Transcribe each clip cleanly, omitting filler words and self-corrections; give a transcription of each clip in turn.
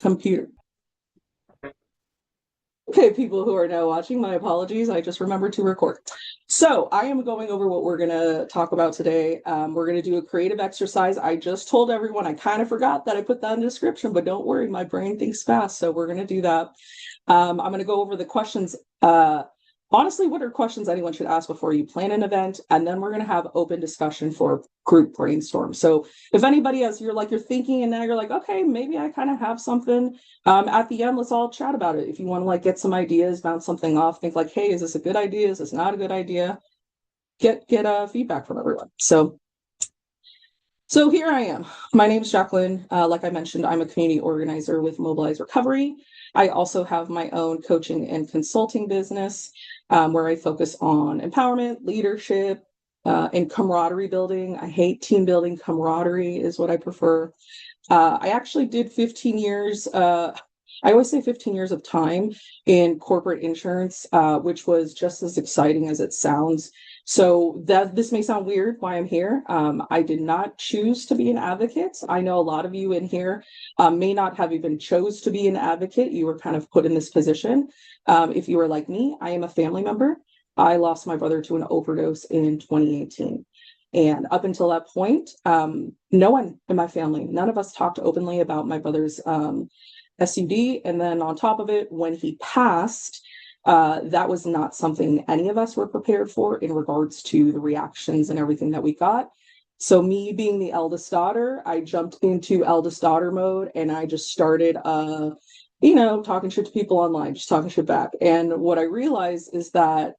Computer. Okay, people who are now watching, my apologies. I just remembered to record. So I am going over what we're going to talk about today. We're going to do a creative exercise. I just told everyone I kind of forgot that I put that in the description, but don't worry, my brain thinks fast. So we're going to do that. I'm going to go over the questions. Honestly, what are questions anyone should ask before you plan an event? And then we're going to have open discussion for group brainstorm. So if anybody, as you're thinking and now you're like, okay, maybe I kind of have something, at the end, let's all chat about it. If you want to like get some ideas, bounce something off, think like, hey, is this a good idea? Is this not a good idea? Get feedback from everyone. So here I am. My name is Jacqueline. Like I mentioned, I'm a community organizer with Mobilize Recovery. I also have my own coaching and consulting business where I focus on empowerment, leadership, and camaraderie building. I hate team building. Camaraderie is what I prefer. I actually did 15 years. I always say 15 years of time in corporate insurance, which was just as exciting as it sounds. So that this may sound weird why I'm here. I did not choose to be an advocate. I know a lot of you in here may not have even chose to be an advocate. You were kind of put in this position. If you were like me, I am a family member. I lost my brother to an overdose in 2018. And up until that point, no one in my family, none of us talked openly about my brother's SUD. And then on top of it, when he passed, that was not something any of us were prepared for in regards to the reactions and everything that we got. So me being the eldest daughter, I jumped into eldest daughter mode and I just started, talking shit to people online, just talking shit back. And what I realized is that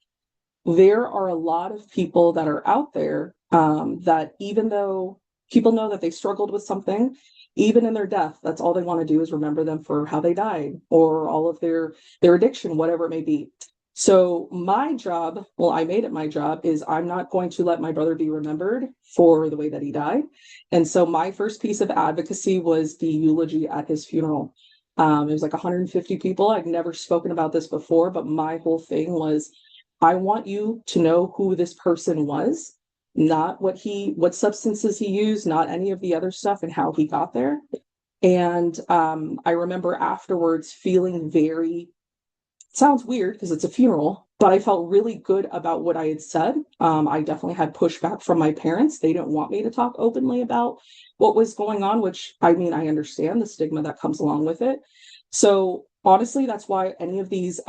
there are a lot of people that are out there that even though people know that they struggled with something, even in their death, that's all they want to do is remember them for how they died or all of their addiction, whatever it may be. So my job, well, I made it my job, is I'm not going to let my brother be remembered for the way that he died. And so my first piece of advocacy was the eulogy at his funeral. It was like 150 people. I'd never spoken about this before, but my whole thing was I want you to know who this person was, not what substances he used, not any of the other stuff and how he got there. And I remember afterwards feeling very, sounds weird because it's a funeral, but I felt really good about what I had said. I definitely had pushback from my parents. They didn't want me to talk openly about what was going on, which I mean, I understand the stigma that comes along with it. So honestly, that's why any of these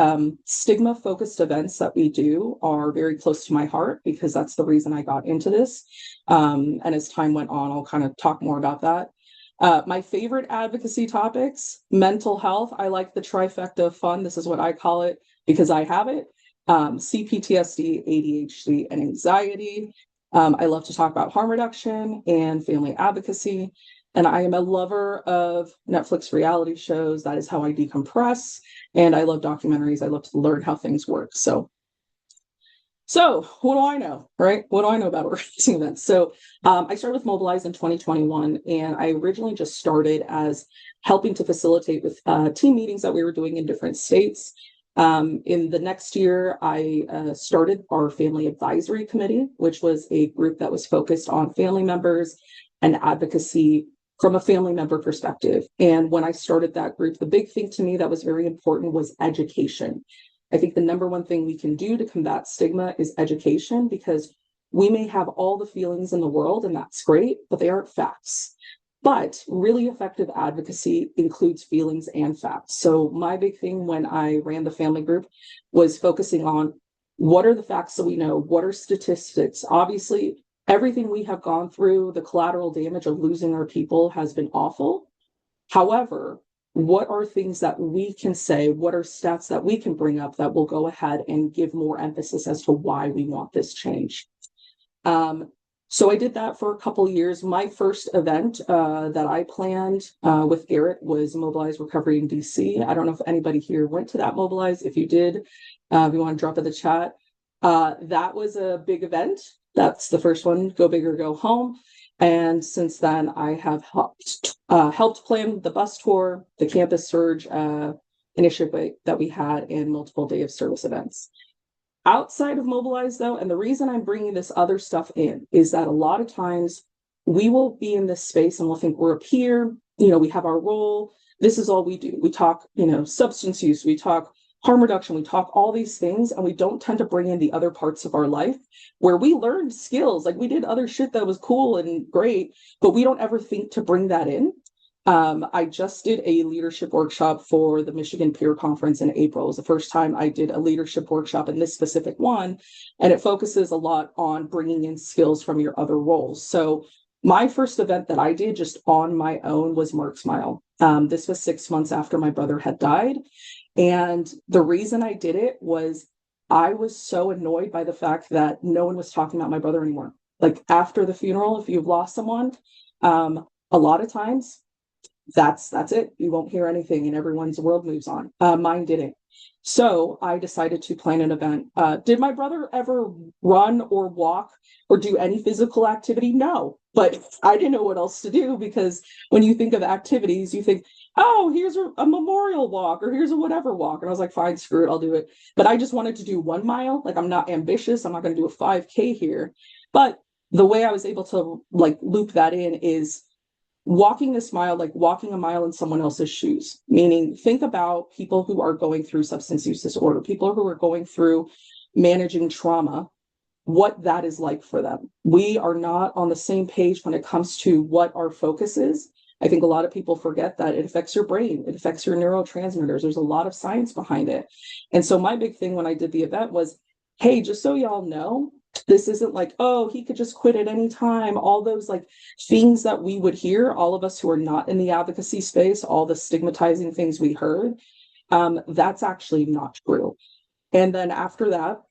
stigma focused events that we do are very close to my heart because that's the reason I got into this. And as time went on, I'll kind of talk more about that. My favorite advocacy topics, mental health. I like the trifecta of fun. This is what I call it because I have it. CPTSD, ADHD, and anxiety. I love to talk about harm reduction and family advocacy. And I am a lover of Netflix reality shows. That is how I decompress. And I love documentaries. I love to learn how things work. So what do I know, right? What do I know about organizing events? So I started with Mobilize in 2021, and I originally just started as helping to facilitate with team meetings that we were doing in different states. In the next year, I started our Family Advisory Committee, which was a group that was focused on family members and advocacy from a family member perspective. And when I started that group, the big thing to me that was very important was education. I think the number one thing we can do to combat stigma is education because we may have all the feelings in the world and that's great, but they aren't facts. But really effective advocacy includes feelings and facts. So my big thing when I ran the family group was focusing on what are the facts that we know? What are statistics? Obviously, everything we have gone through, the collateral damage of losing our people has been awful. However, what are things that we can say? What are stats that we can bring up that will go ahead and give more emphasis as to why we want this change? So I did that for a couple of years. My first event that I planned with Garrett was Mobilize Recovery in DC. I don't know if anybody here went to that Mobilize. If you did, if you want to drop in the chat, that was a big event. That's the first one, Go Big or Go Home. And since then, I have helped plan the bus tour, the campus surge initiative that we had, and multiple day of service events. Outside of Mobilize, though, and the reason I'm bringing this other stuff in is that a lot of times we will be in this space and we'll think we're a peer, we have our role, this is all we do. We talk, substance use, we talk harm reduction, we talk all these things, and we don't tend to bring in the other parts of our life where we learned skills. Like we did other shit that was cool and great, but we don't ever think to bring that in. I just did a leadership workshop for the Michigan Peer Conference in April. It was the first time I did a leadership workshop in this specific one, and it focuses a lot on bringing in skills from your other roles. So my first event that I did just on my own was Mark's Mile. This was 6 months after my brother had died. And the reason I did it was I was so annoyed by the fact that no one was talking about my brother anymore. Like after the funeral, if you've lost someone, a lot of times that's it. You won't hear anything and everyone's world moves on. Mine didn't. So I decided to plan an event. Did my brother ever run or walk or do any physical activity? No, but I didn't know what else to do, because when you think of activities, you think, oh, here's a memorial walk or here's a whatever walk. And I was like, fine, screw it, I'll do it. But I just wanted to do 1 mile. Like, I'm not ambitious. I'm not going to do a 5K here. But the way I was able to like loop that in is walking this mile, like walking a mile in someone else's shoes, meaning think about people who are going through substance use disorder, people who are going through managing trauma, what that is like for them. We are not on the same page when it comes to what our focus is. I think a lot of people forget that it affects your brain, it affects your neurotransmitters. There's a lot of science behind it. And so my big thing when I did the event was, hey, just so y'all know, this isn't like, oh, he could just quit at any time. All those like things that we would hear, all of us who are not in the advocacy space, all the stigmatizing things we heard, that's actually not true. And then after that,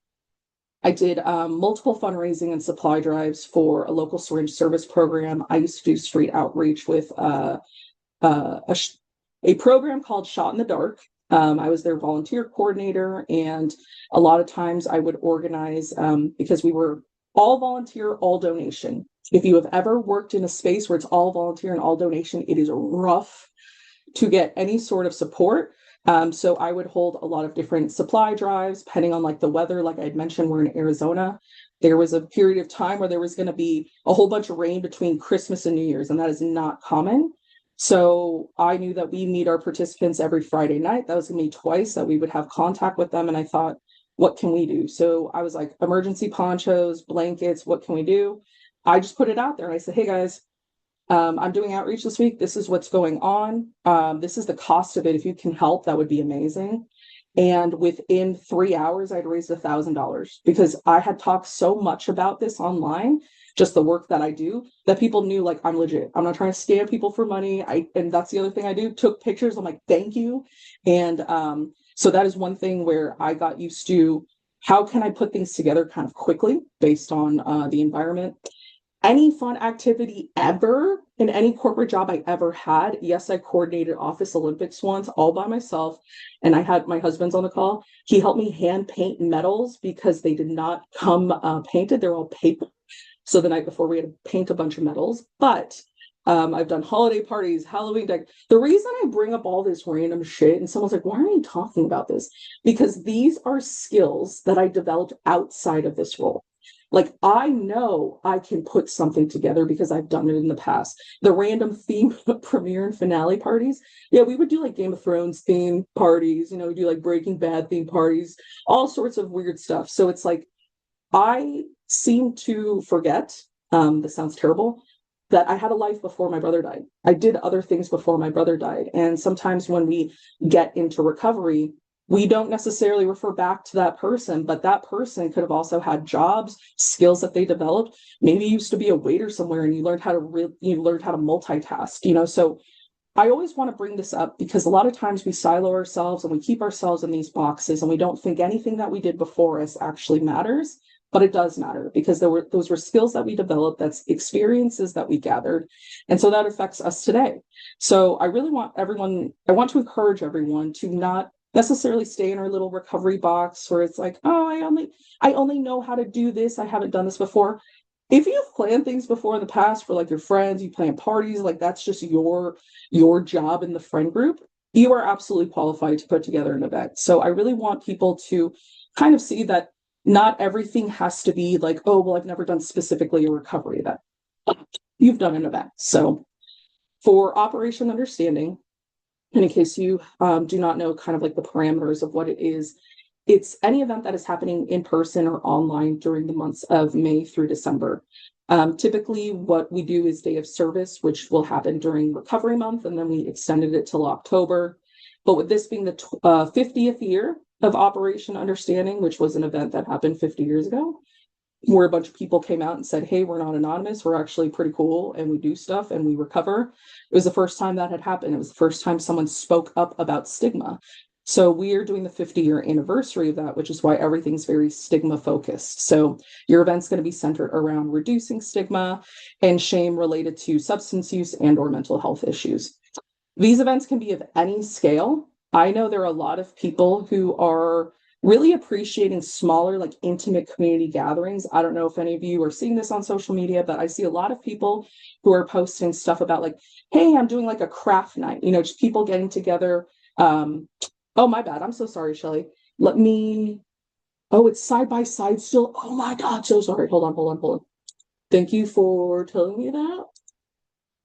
I did multiple fundraising and supply drives for a local syringe service program. I used to do street outreach with a program called Shot in the Dark. I was their volunteer coordinator, and a lot of times I would organize, because we were all volunteer, all donation. If you have ever worked in a space where it's all volunteer and all donation, it is rough to get any sort of support. So I would hold a lot of different supply drives, depending on like the weather. Like I had mentioned, we're in Arizona. There was a period of time where there was going to be a whole bunch of rain between Christmas and New Year's, and that is not common. So I knew that we meet our participants every Friday night. That was going to be twice that we would have contact with them. And I thought, what can we do? So I was like, emergency ponchos, blankets, what can we do? I just put it out there. I said, hey guys, I'm doing outreach this week. This is what's going on. This is the cost of it. If you can help, that would be amazing. And within 3 hours, I'd raised $1,000 because I had talked so much about this online, just the work that I do, that people knew like I'm legit. I'm not trying to scam people for money. And that's the other thing I do. Took pictures. I'm like, thank you. And so that is one thing where I got used to how can I put things together kind of quickly based on the environment. Any fun activity ever in any corporate job I ever had. Yes, I coordinated Office Olympics once all by myself. And I had my husband's on the call. He helped me hand paint medals because they did not come painted. They're all paper. So the night before we had to paint a bunch of medals. But I've done holiday parties, Halloween deck. The reason I bring up all this random shit and someone's like, why are you talking about this? Because these are skills that I developed outside of this role. Like, I know I can put something together because I've done it in the past. The random theme premiere and finale parties. Yeah, we would do like Game of Thrones theme parties, we do like Breaking Bad theme parties, all sorts of weird stuff. So it's like, I seem to forget, this sounds terrible, that I had a life before my brother died. I did other things before my brother died. And sometimes when we get into recovery, we don't necessarily refer back to that person, but that person could have also had jobs, skills that they developed. Maybe you used to be a waiter somewhere and you learned how to multitask, So I always want to bring this up because a lot of times we silo ourselves and we keep ourselves in these boxes and we don't think anything that we did before us actually matters, but it does matter because those were skills that we developed, that's experiences that we gathered. And so that affects us today. So I want to encourage everyone to not necessarily stay in our little recovery box where it's like, oh, I only know how to do this. I haven't done this before. If you've planned things before in the past for like your friends, you plan parties, like that's just your job in the friend group, you are absolutely qualified to put together an event. So I really want people to kind of see that not everything has to be like, oh, well, I've never done specifically a recovery event. You've done an event. So for Operation Understanding, And in case you do not know kind of like the parameters of what it is, it's any event that is happening in person or online during the months of May through December. Typically, what we do is day of service, which will happen during recovery month, and then we extended it till October. But with this being the 50th year of Operation Understanding, which was an event that happened 50 years ago, where a bunch of people came out and said, hey, we're not anonymous, we're actually pretty cool and we do stuff and we recover. It was the first time that had happened. It was the first time someone spoke up about stigma. So we are doing the 50-year anniversary of that, which is why everything's very stigma focused. So your event's going to be centered around reducing stigma and shame related to substance use and or mental health issues. These events can be of any scale. I know there are a lot of people who are really appreciating smaller, like intimate community gatherings. I don't know if any of you are seeing this on social media, but I see a lot of people who are posting stuff about like, hey, I'm doing like a craft night, just people getting together. Oh, my bad. I'm so sorry, Shelly. Oh, it's side by side still. Oh my God, so sorry. Hold on. Thank you for telling me that.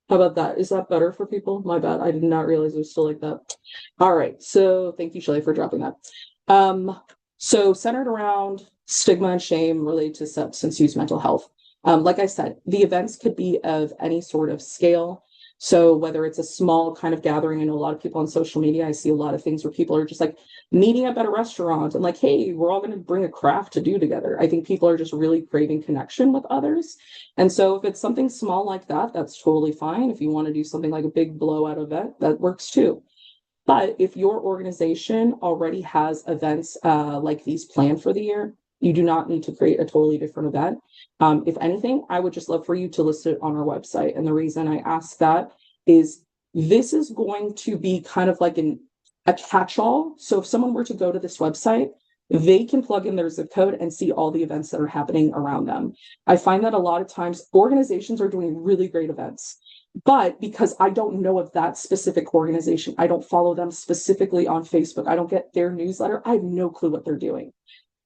How about that? Is that better for people? My bad. I did not realize it was still like that. All right. So thank you, Shelly, for dropping that. So centered around stigma and shame related to substance use, mental health. Like I said, the events could be of any sort of scale. So whether it's a small kind of gathering, I know a lot of people on social media, I see a lot of things where people are just like meeting up at a restaurant and like, hey, we're all going to bring a craft to do together. I think people are just really craving connection with others. And so if it's something small like that, that's totally fine. If you want to do something like a big blowout event, that works too. But if your organization already has events like these planned for the year, you do not need to create a totally different event. If anything, I would just love for you to list it on our website. And the reason I ask that is this is going to be kind of like a catch-all. So if someone were to go to this website, they can plug in their zip code and see all the events that are happening around them. I find that a lot of times organizations are doing really great events. But because I don't know of that specific organization, I don't follow them specifically on Facebook, I don't get their newsletter, I have no clue what they're doing.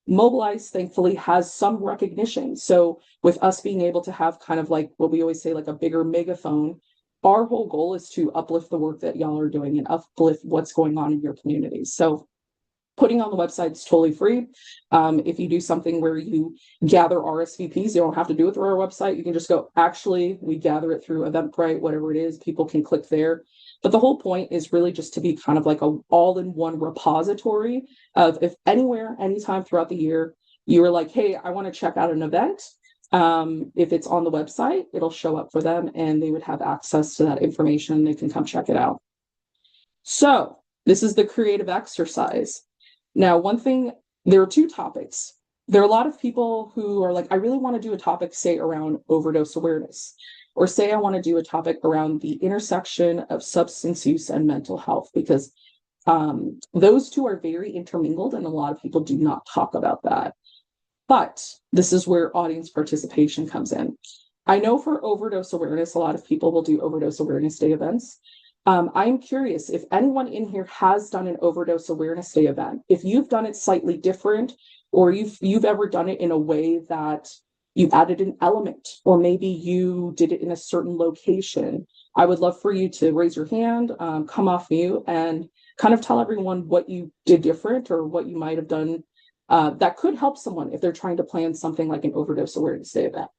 Mobilize, thankfully, has some recognition. So with us being able to have kind of like what we always say, like a bigger megaphone, our whole goal is to uplift the work that y'all are doing and uplift what's going on in your communities. So putting on the website is totally free. If you do something where you gather RSVPs, you don't have to do it through our website. You can just go, actually, we gather it through Eventbrite, whatever it is, people can click there. But the whole point is really just to be kind of like a all-in-one repository of if anywhere, anytime throughout the year, you were like, hey, I want to check out an event. If it's on the website, it'll show up for them and they would have access to that information. They can come check it out. So this is the creative exercise. Now, one thing, there are two topics. There are a lot of people who are like, I really want to do a topic, say, around overdose awareness, or say I want to do a topic around the intersection of substance use and mental health, because those two are very intermingled and a lot of people do not talk about that. But this is where audience participation comes in. I know for overdose awareness, a lot of people will do overdose awareness day events. I'm curious if anyone in here has done an overdose awareness day event. If you've done it slightly different, or you've ever done it in a way that you added an element, or maybe you did it in a certain location, I would love for you to raise your hand, come off mute, and kind of tell everyone what you did different or what you might have done that could help someone if they're trying to plan something like an overdose awareness day event.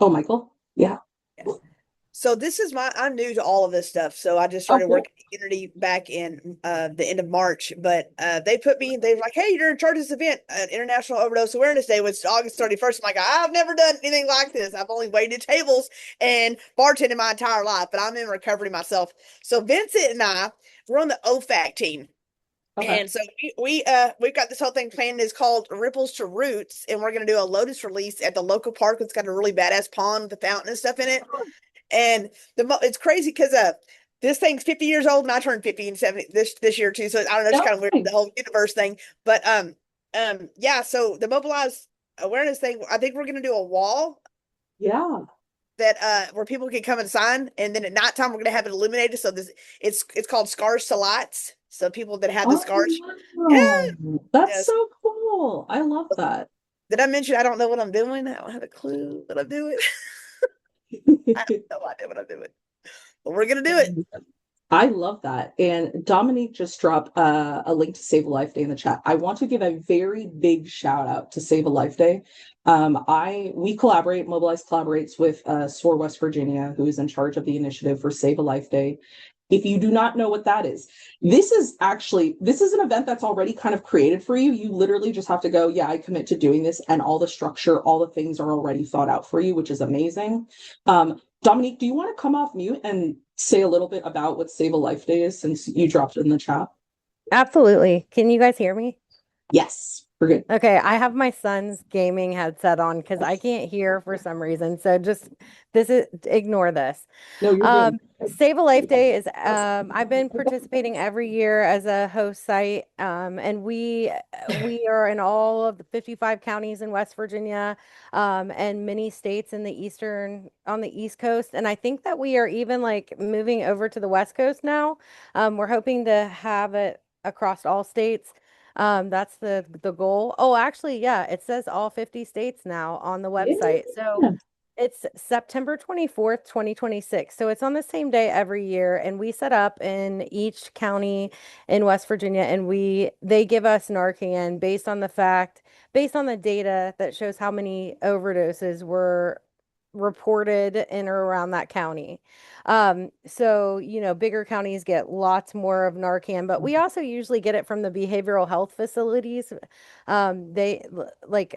Oh, Michael? Yeah. So I'm new to all of this stuff. So I just Oh, started cool. working at Unity back in the end of March. But they were like, hey, you're in charge of this event, International Overdose Awareness Day, which is August 31st. I'm like, I've never done anything like this. I've only waited tables and bartended my entire life, but I'm in recovery myself. So Vincent and we're on the OFAC team. Okay. And so we've got this whole thing planned. It's called Ripples to Roots, and we're gonna do a Lotus release at the local park. It's got a really badass pond with a fountain and stuff in it. And it's crazy because this thing's 50 years old, and I turned 50 and 70 this year too. So I don't know, it's kind of weird, the whole universe thing. But yeah. So the mobilized awareness thing, I think we're gonna do a wall Yeah. that where people can come and sign, and then at nighttime we're gonna have it illuminated. So it's called Scars to Lights. So people that have the Oh, scars, yeah, wow. That's yes. so cool. I love that. Did I mention I don't know what I'm doing? I don't have a clue what I'm doing. I have no idea what I'm doing, but we're gonna do it. I love that. And Dominique just dropped a link to Save a Life Day in the chat. I want to give a very big shout out to Save a Life Day. We collaborate, Mobilize collaborates with SOAR West Virginia, who is in charge of the initiative for Save a Life Day. If you do not know what that is, this is an event that's already kind of created for you. You literally just have to go, yeah, I commit to doing this, and all the structure, all the things are already thought out for you, which is amazing. Dominique, do you want to come off mute and say a little bit about what Save a Life Day is since you dropped it in the chat? Absolutely. Can you guys hear me? Yes, we're good. Okay, I have my son's gaming headset on because I can't hear for some reason. So just this is ignore this. No, you're good. Save a Life Day is I've been participating every year as a host site, and we are in all of the 55 counties in West Virginia, and many states in the eastern on the East Coast. And I think that we are even like moving over to the West Coast now. We're hoping to have it across all states. That's the goal. Oh, actually, yeah, it says all 50 states now on the website. So Yeah. it's September 24th, 2026. So it's on the same day every year. And we set up in each county in West Virginia, and they give us Narcan based on the data that shows how many overdoses were reported in or around that county. So, bigger counties get lots more of Narcan, but we also usually get it from the behavioral health facilities. They like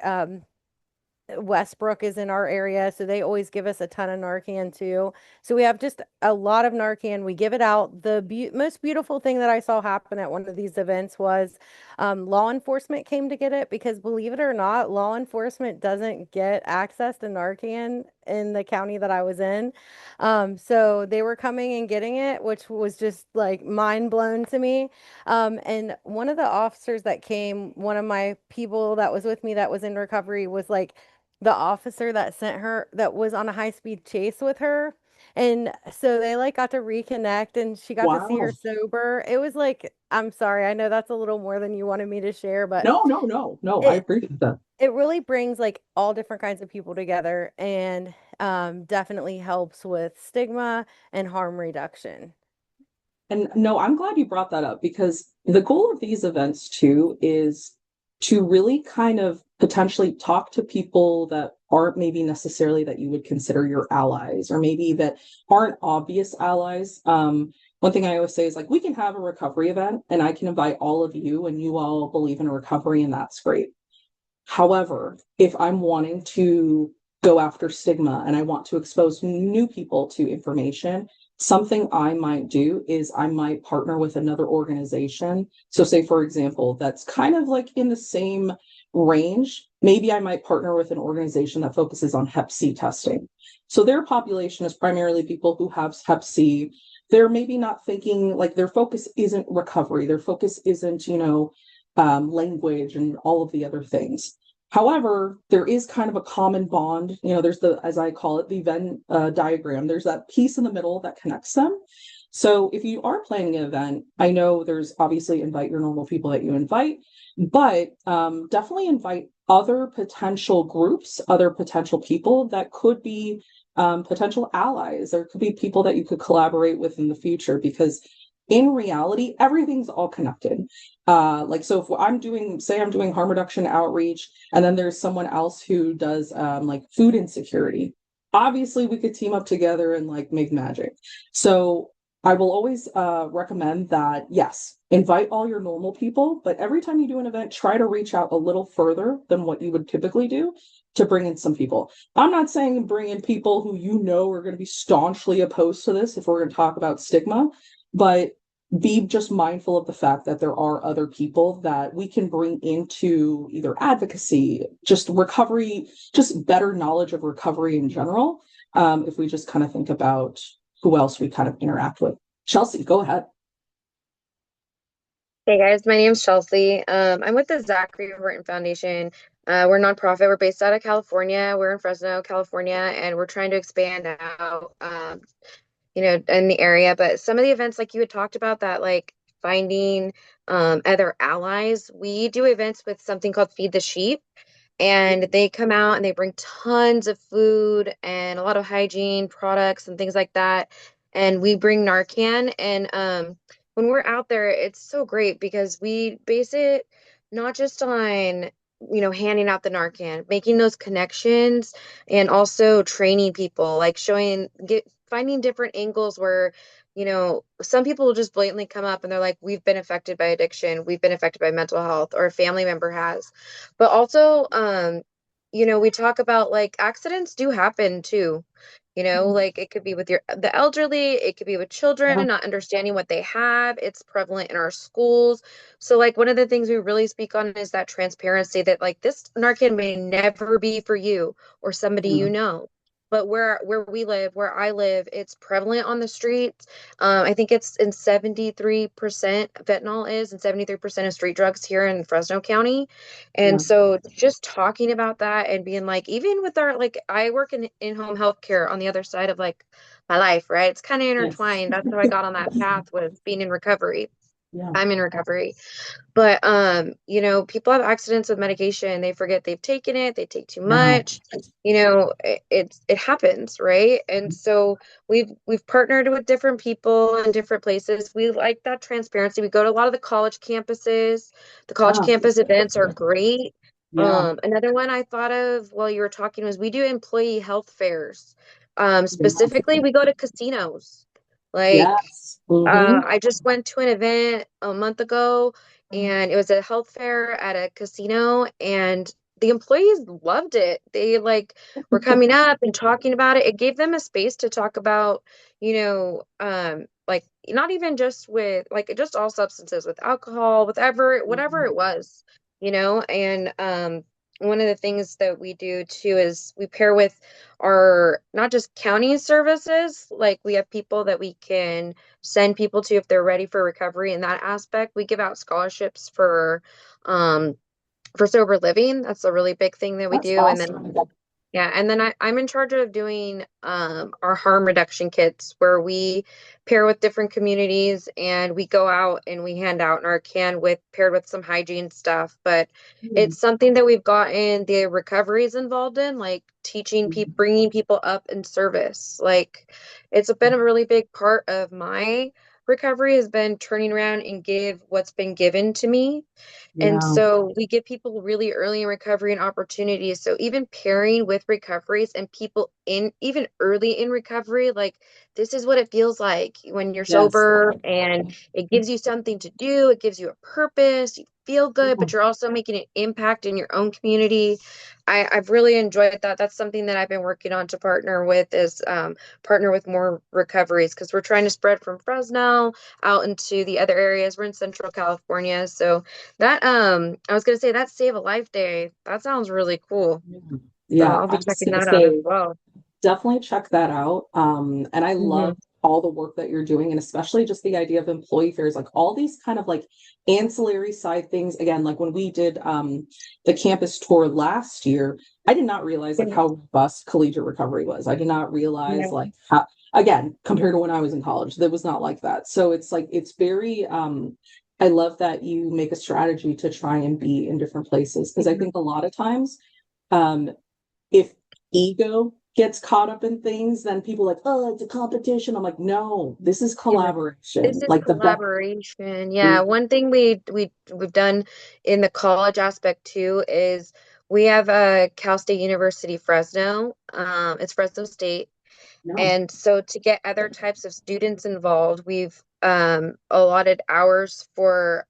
Westbrook is in our area, so they always give us a ton of Narcan too. So we have just a lot of Narcan. We give it out. The most beautiful thing that I saw happen at one of these events was law enforcement came to get it because, believe it or not, law enforcement doesn't get access to Narcan in the county that I was in. So they were coming and getting it, which was just like mind blown to me. And one of the officers that came, one of my people that was with me that was in recovery was like, the officer that sent her that was on a high speed chase with her. And so they like got to reconnect and she got to see Wow. her sober. It was like, I'm sorry, I know that's a little more than you wanted me to share, but No, no, no, no. I it appreciate that. it really brings like all different kinds of people together and definitely helps with stigma and harm reduction. And no, I'm glad you brought that up because the goal of these events too is to really kind of potentially talk to people that aren't maybe necessarily that you would consider your allies or maybe that aren't obvious allies. One thing I always say is like we can have a recovery event and I can invite all of you and you all believe in recovery and that's great. However, if I'm wanting to go after stigma and I want to expose new people to information, something I might do is I might partner with another organization. So, say, for example, that's kind of like in the same range. Maybe I might partner with an organization that focuses on Hep C testing. So, their population is primarily people who have Hep C. They're maybe not thinking like their focus isn't recovery, their focus isn't, language and all of the other things. However, there is kind of a common bond. There's as I call it, the Venn diagram. There's that piece in the middle that connects them. So if you are planning an event, I know there's obviously invite your normal people that you invite, but definitely invite other potential groups, other potential people that could be potential allies. There could be people that you could collaborate with in the future because in reality, everything's all connected. So if I'm doing harm reduction outreach, and then there's someone else who does like food insecurity. Obviously, we could team up together and like make magic. So I will always recommend that, yes, invite all your normal people, but every time you do an event, try to reach out a little further than what you would typically do to bring in some people. I'm not saying bring in people who are going to be staunchly opposed to this if we're going to talk about stigma, but be just mindful of the fact that there are other people that we can bring into either advocacy, just recovery, just better knowledge of recovery in general. If we just kind of think about who else we kind of interact with. Chelsea, go ahead. Hey guys, my name's Chelsea. I'm with the Zachary Burton Foundation. We're a nonprofit. We're based out of California. We're in Fresno, California, and we're trying to expand out, in the area. But some of the events, like you had talked about, that like finding other allies. We do events with something called Feed the Sheep, and they come out and they bring tons of food and a lot of hygiene products and things like that. And we bring Narcan. And when we're out there, it's so great because we base it not just on, handing out the Narcan, making those connections and also training people, like finding different angles where, some people will just blatantly come up and they're like, we've been affected by addiction, we've been affected by mental health, or a family member has. But also, we talk about like accidents do happen too. Like it could be with the elderly, it could be with Yeah. children not understanding what they have. It's prevalent in our schools. So like one of the things we really speak on is that transparency that like this Narcan may never be for you or somebody Yeah. you know. But where we live, where I live, it's prevalent on the streets. I think it's in 73% fentanyl is, and 73% of street drugs here in Fresno County. And Yeah. so just talking about that and being like, even with our, like, I work in-home healthcare on the other side of like my life, right? It's kind of Yes. intertwined. That's how I got on that path, was being in recovery. Yeah. I'm in recovery. But people have accidents with medication. They forget they've taken it, they take too Yeah. much. It happens, right? And so we've partnered with different people in different places. We like that transparency. We go to a lot of the college campuses. The college Yeah. campus events are great. Yeah. Another one I thought of while you were talking was we do employee health fairs. Yeah. Specifically, we go to casinos. Like Yes. Mm-hmm. I just went to an event a month ago, and it was a health fair at a casino, and the employees loved it. They like were coming up and talking about it. It gave them a space to talk about, like not even just with like just all substances, with alcohol, whatever it was, and one of the things that we do too is we pair with our not just county services, like we have people that we can send people to if they're ready for recovery in that aspect. We give out scholarships um for sober living. That's a really big thing that we That's do. And then awesome. yeah, and then I'm in charge of doing our harm reduction kits, where we pair with different communities and we go out and we hand out Narcan with paired with some hygiene stuff. But Mm. it's something that we've gotten the recoveries involved in, like teaching people, bringing people up in service. Like it's been a really big part of my recovery, has been turning around and give what's been given to me. And Yeah. so we give people really early in recovery and opportunities. So even pairing with recoveries and people in even early in recovery, like this is what it feels like when you're Yes. sober, and it gives you something to do. It gives you a purpose. You feel good, Yeah. but you're also making an impact in your own community. I've really enjoyed that. That's something that I've been working on to partner with more recoveries, because we're trying to spread from Fresno out into the other areas. We're in Central California. So that I was gonna say that Save a Life Day. That sounds really cool. Yeah. So Yeah. I'll I be was checking gonna that out as say, well. definitely check that out. And I Hmm. love all the work that you're doing, and especially just the idea of employee fairs, like all these kind of like ancillary side things. Again, like when we did the campus tour last year, I did not realize like how robust collegiate recovery was. I did not realize Yeah. like how, again, compared to when I was in college, that was not like that. So it's like it's very I love that you make a strategy to try and be in different places, because I Mhm. think a lot of times um if ego gets caught up in things, then people are like, oh, it's a competition. I'm like, no, this is Yeah. This collaboration. is Like the best. collaboration. Yeah. One thing we've done in the college aspect too is we have Cal State University Fresno. It's Fresno State. No. And so to get other types of students involved, we've allotted hours for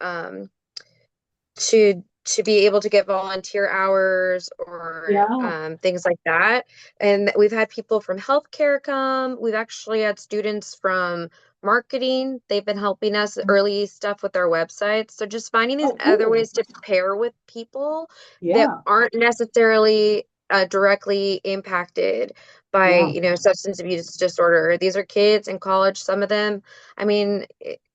to be able to get volunteer hours or Yeah. things like that. And we've had people from healthcare come. We've actually had students from marketing. They've been helping us early stuff with our websites. So just finding these Oh, other cool. ways to pair with people that Yeah. aren't necessarily directly impacted by, Yeah. substance abuse disorder. These are kids in college. Some of them, I mean,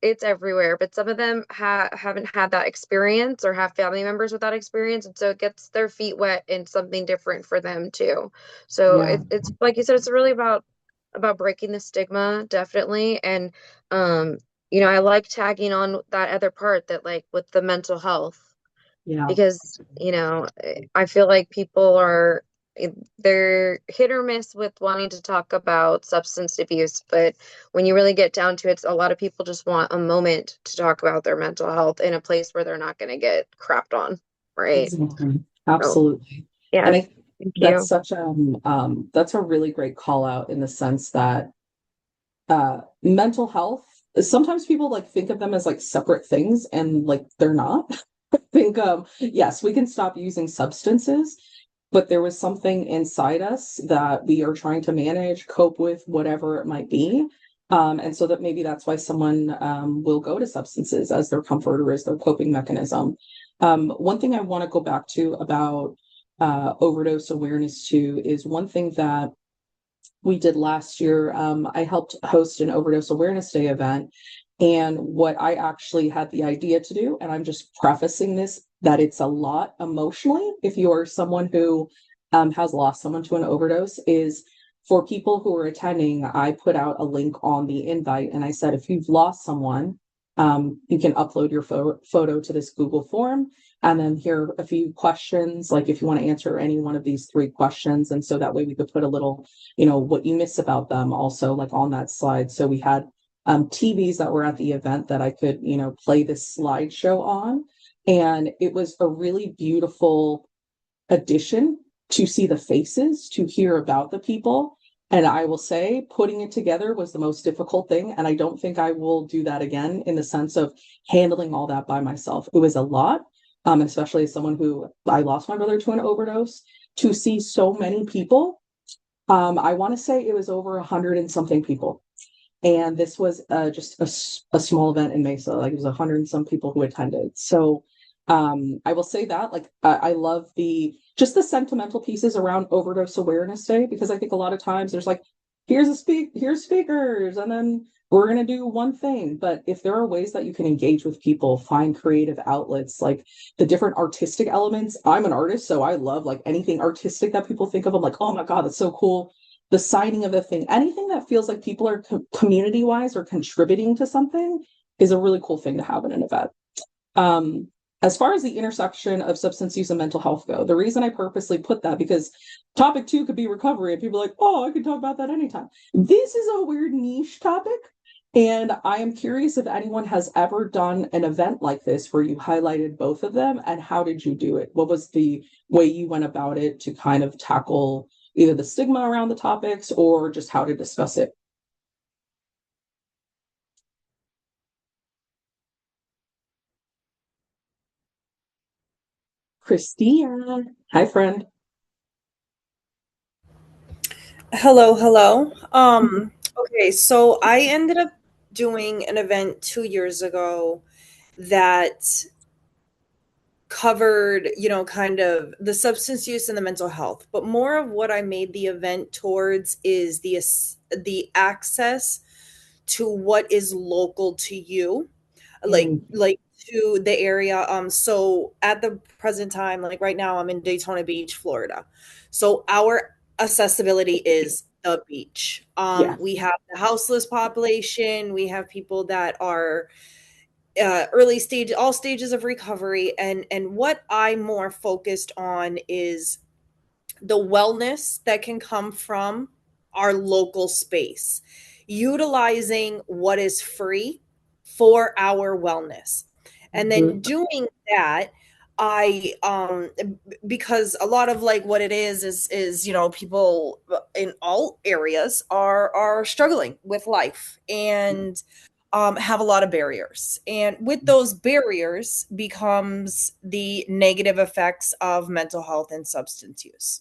it's everywhere, but some of them haven't had that experience or have family members with that experience. And so it gets their feet wet in something different for them too. So Yeah. it's like you said, it's really about breaking the stigma, definitely. And, I like tagging on that other part that like with the mental health, Yeah. because, I feel like people are, they're hit or miss with wanting to talk about substance abuse, but when you really get down to it, a lot of people just want a moment to talk about their mental health in a place where they're not going to get crapped on, right? Exactly. So, Absolutely. yeah, And I thank that's you. such that's a really great call out in the sense that mental health, sometimes people like think of them as like separate things and like they're not. I think yes, we can stop using substances, but there was something inside us that we are trying to manage, cope with, whatever it might be. And so that maybe that's why someone will go to substances as their comfort or as their coping mechanism. One thing I want to go back to about overdose awareness too is one thing that we did last year. I helped host an overdose awareness day event. And what I actually had the idea to do, and I'm just prefacing this, that it's a lot emotionally, if you are someone who has lost someone to an overdose, is for people who are attending, I put out a link on the invite and I said, if you've lost someone, you can upload your photo to this Google form. And then here are a few questions, like if you want to answer any one of these three questions. And so that way we could put a little, what you miss about them also like on that slide. So we had TVs that were at the event that I could, play this slideshow on. And it was a really beautiful addition to see the faces, to hear about the people. And I will say, putting it together was the most difficult thing. And I don't think I will do that again in the sense of handling all that by myself. It was a lot, especially as someone who I lost my brother to an overdose, to see so many people. I want to say it was over 100 and something people. And this was just a small event in Mesa. Like it was 100 and some people who attended. So I will say that like I love just the sentimental pieces around Overdose Awareness Day, because I think a lot of times there's like, here's speakers, and then we're gonna do one thing. But if there are ways that you can engage with people, find creative outlets, like the different artistic elements. I'm an artist, so I love like anything artistic that people think of. I'm like, oh my God, that's so cool. The signing of the thing, anything that feels like people are community wise or contributing to something is a really cool thing to have in an event. Um, as far as the intersection of substance use and mental health go, the reason I purposely put that, because topic 2 could be recovery, and people are like, oh, I can talk about that anytime. This is a weird niche topic. And I am curious if anyone has ever done an event like this where you highlighted both of them, and how did you do it? What was the way you went about it to kind of tackle either the stigma around the topics or just how to discuss it? Christina. Hi, friend. Hello, hello. Okay, so I ended up doing an event 2 years ago that covered, kind of the substance use and the mental health. But more of what I made the event towards is the access to what is local to you, like Mm, like to the area. So at the present time, like right now, I'm in Daytona Beach, Florida. So our accessibility is the beach. yeah. We have the houseless population. We have people that are early stage, all stages of recovery, and what I'm more focused on is the wellness that can come from our local space, utilizing what is free for our wellness. And then Mhm. doing that, I because a lot of like what it is people in all areas are struggling with life and have a lot of barriers. And with those barriers becomes the negative effects of mental health and substance use.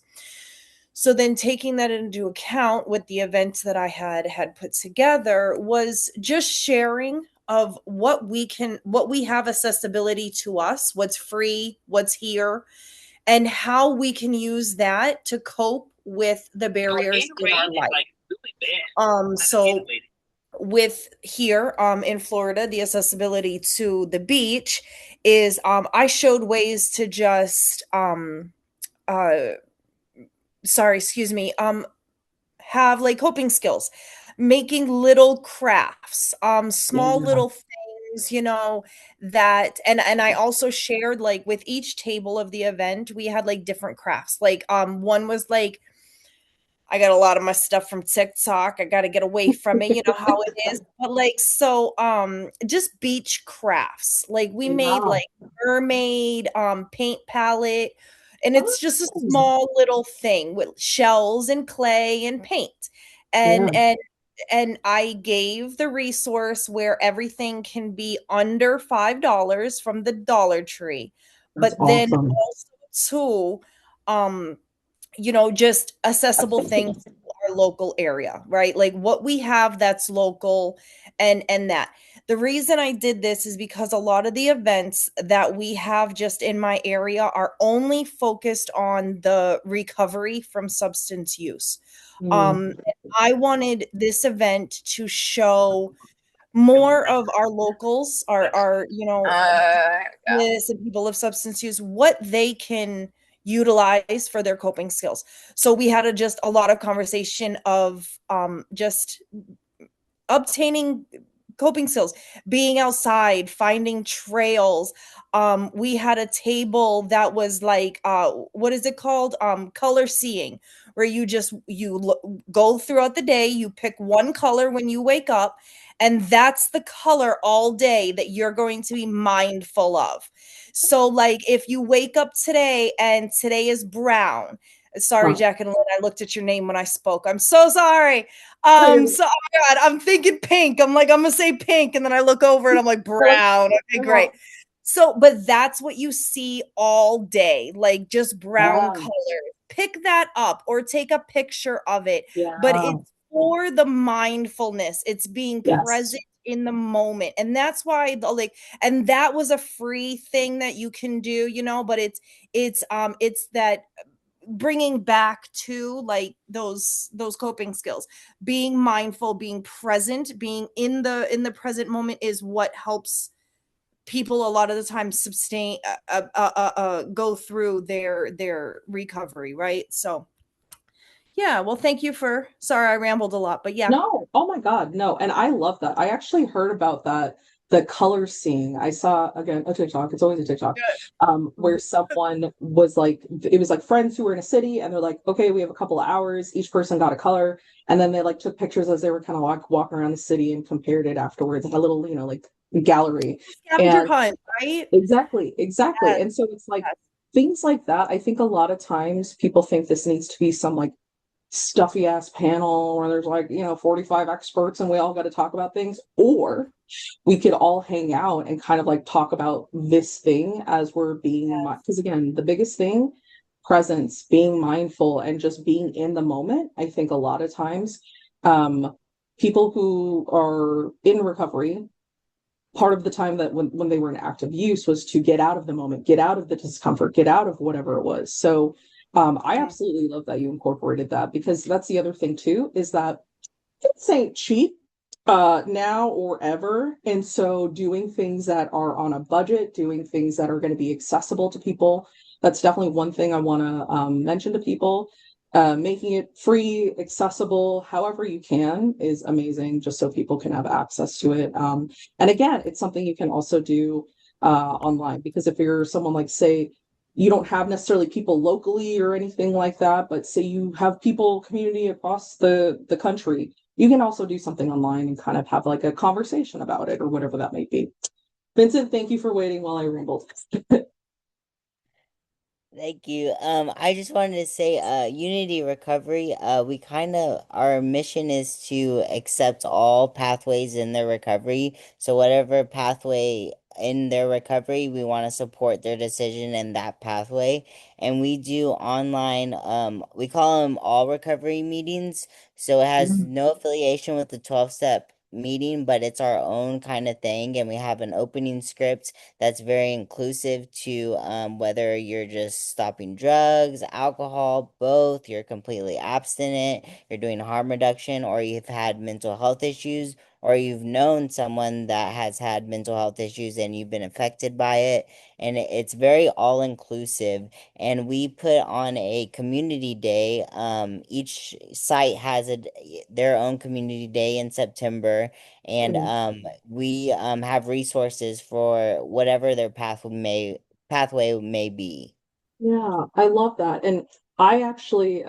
So then taking that into account with the events that I had put together was just sharing of what we have accessibility to us, what's free, what's here, and how we can use that to cope with the barriers in our life. So with here in Florida, the accessibility to the beach is I showed ways to just uh sorry, excuse me, have like coping skills, making little crafts, small Yeah. little things things, that and I also shared like with each table of the event, we had like different crafts. Like one was like I got a lot of my stuff from TikTok. I got to get away from it, you know how it is. But like so just beach crafts. Like we made Wow. like mermaid paint palette, and it's just a Oh, small little thing with shells and clay and paint. yeah, And I gave the resource where everything can be under $5 from the Dollar Tree. that's But then awesome. also too, just accessible things to our local area, right? Like what we have that's local and that. The reason I did this is because a lot of the events that we have just in my area are only focused on the recovery from substance use. Mm. I wanted this event to show more of our locals, our this and people of substance use, what they can utilize for their coping skills. So we had just a lot of conversation of just obtaining coping skills, being outside, finding trails. We had a table that was like what is it called, color seeing, where go throughout the day, you pick one color when you wake up, and that's the color all day that you're going to be mindful of. So like if you wake up today and today is brown, sorry Huh. Jacqueline, I looked at your name when I spoke, I'm so sorry. You're So God, I'm thinking pink. I'm like, I'm gonna say pink, and then I look over and I'm like like, brown. Okay, yeah, great. So, but that's what you see all day, like just brown yeah, color. Pick that up or take a picture of it. But yeah, it's for the mindfulness. It's being yes, present in the moment. And that's why and that was a free thing that you can do, but it's that bringing back to like those coping skills, being mindful, being present, being in the present moment is what helps people a lot of the time sustain go through their recovery, right? So yeah, well thank you for, sorry I rambled a lot, but yeah. no, oh my God, no. And I love that. I actually heard about that, the color seeing. I saw again a TikTok, it's always a TikTok, where someone was like, it was like friends who were in a city and they're like, okay, we have a couple of hours, each person got a color, and then they like took pictures as they were kind of walking around the city and compared it afterwards, like a little, like gallery. Scavenger And hunt, right? exactly, exactly. Yes, And so it's like yes, things like that. I think a lot of times people think this needs to be some like stuffy ass panel where there's like 45 experts and we all got to talk about things, or we could all hang out and kind of like talk about this thing as we're being, yes, because again, the biggest thing, presence, being mindful and just being in the moment. I think a lot of times people who are in recovery, part of the time that when they were in active use was to get out of the moment, get out of the discomfort, get out of whatever it was. So I mhm, absolutely love that you incorporated that, because that's the other thing too, is that things ain't cheap now or ever. And so doing things that are on a budget, doing things that are going to be accessible to people, that's definitely one thing I want to mention to people. Making it free, accessible, however you can, is amazing, just so people can have access to it. And again, it's something you can also do online, because if you're someone like, say, you don't have necessarily people locally or anything like that, but say you have people, community across the country, you can also do something online and kind of have like a conversation about it or whatever that may be. Vincent, thank you for waiting while I rambled. Thank you. I just wanted to say, Unity Recovery, we kind of, our mission is to accept all pathways in their recovery. So whatever pathway in their recovery, we want to support their decision in that pathway. And we do online, we call them all recovery meetings. So it has no affiliation with the 12-step meeting, but it's our own kind of thing. And we have an opening script that's very inclusive to whether you're just stopping drugs, alcohol, both, you're completely abstinent, you're doing harm reduction, or you've had mental health issues, or you've known someone that has had mental health issues and you've been affected by it. And it's very all inclusive. And we put on a community day. Each site has their own community day in September, and we have resources for whatever their pathway may be. Yeah, I love that. And I actually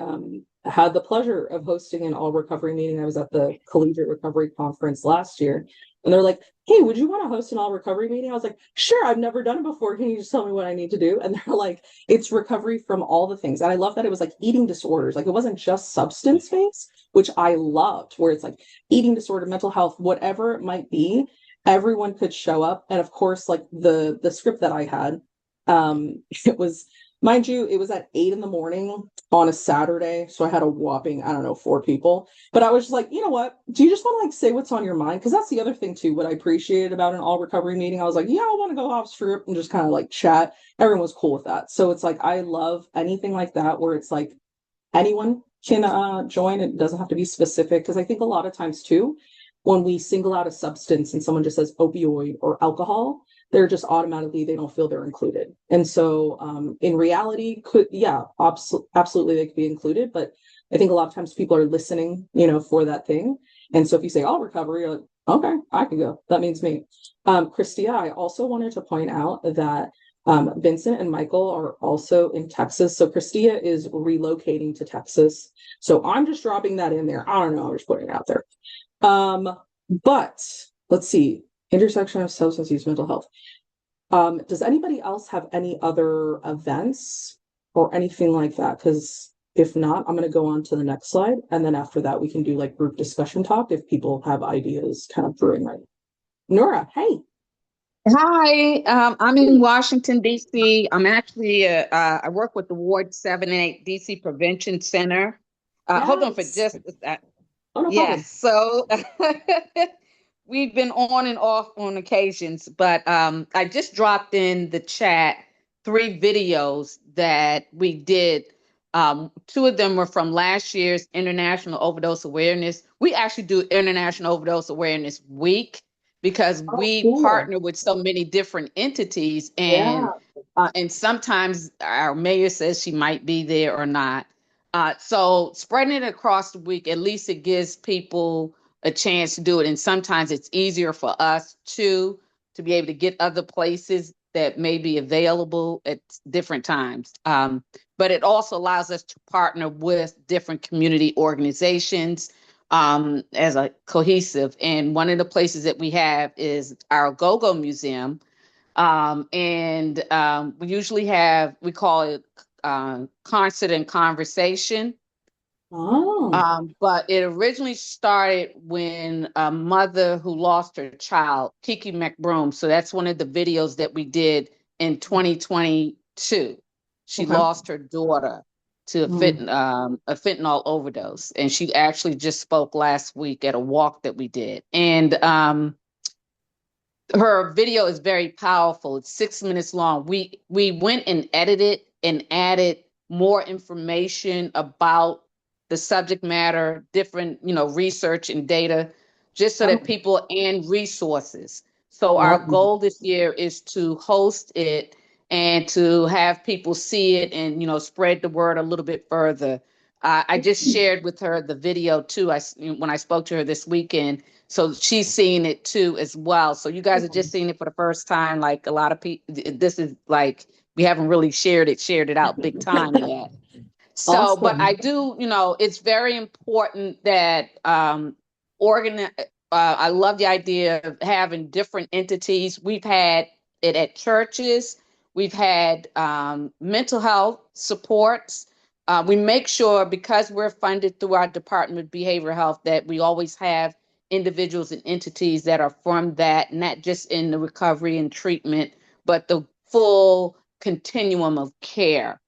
had the pleasure of hosting an all recovery meeting. I was at the Collegiate Recovery Conference last year, and they're like, "Hey, would you want to host an all recovery meeting?" I was like, "Sure, I've never done it before. Can you just tell me what I need to do?" And they're like, "It's recovery from all the things." And I love that it was like eating disorders. Like it wasn't just substance based, which I loved, where it's like eating disorder, mental health, whatever it might be, everyone could show up. And of course, like the script that I had, it was, mind you, it was at 8 in the morning on a Saturday. So I had a whopping, I don't know, 4 people. But I was just like, you know what? Do you just want to like say what's on your mind? Because that's the other thing too. What I appreciated about an all recovery meeting, I was like, yeah, I want to go off script and just kind of like chat. Everyone was cool with that. So it's like I love anything like that where it's like anyone can join. It doesn't have to be specific. Because I think a lot of times too, when we single out a substance and someone just says opioid or alcohol, they're just automatically, they don't feel they're included. And so in reality, absolutely they could be included. But I think a lot of times people are listening, for that thing. And so if you say all recovery, you're like, okay, I can go. That means me. Christia, I also wanted to point out that Vincent and Michael are also in Texas. So Christia is relocating to Texas. So I'm just dropping that in there. I don't know. I'm just putting it out there. But let's see. Intersection of substance use, mental health. Does anybody else have any other events or anything like that? Because if not, I'm going to go on to the next slide. And then after that, we can do like group discussion talk if people have ideas kind of brewing right. Nora, hey. Hi, I'm in Washington, D.C. I'm actually, I work with the Ward 7 and 8 D.C. Prevention Center. Hold on for Yes. just a sec. Oh, no problem. Yes, so we've been on and off on occasions, but I just dropped in the chat 3 videos that we did. 2 of them were from last year's International Overdose Awareness. We actually do International Overdose Awareness Week because Oh, we cool. partner with so many different entities, Yeah. and sometimes our mayor says she might be there or not. So spreading it across the week, at least it gives people a chance to do it. And sometimes it's easier for us to be able to get other places that may be available at different times. But it also allows us to partner with different community organizations as a cohesive. And one of the places that we have is our Go-Go Museum. We usually we call it concert and conversation. Oh. But it originally started when a mother who lost her child, Kiki McBroom. So that's one of the videos that we did in 2022. She Okay. lost her daughter to a fentanyl overdose. And she actually just spoke last week at a walk that we did. And her video is very powerful. It's 6 minutes long. We went and edited and added more information about the subject matter, different, research and data, just so that people and resources. So our goal this year is to host it and to have people see it and, spread the word a little bit further. I just shared with her the video too. When I spoke to her this weekend, so she's seeing it too as well. So you guys are just seeing it for the first time. Like a lot of people, this is like we haven't really shared it out big time yet. So, but I do, it's very important that I love the idea of having different entities. We've had it at churches. We've had mental health supports. We make sure, because we're funded through our Department of Behavioral Health, that we always have individuals and entities that are from that, not just in the recovery and treatment, but the full continuum of care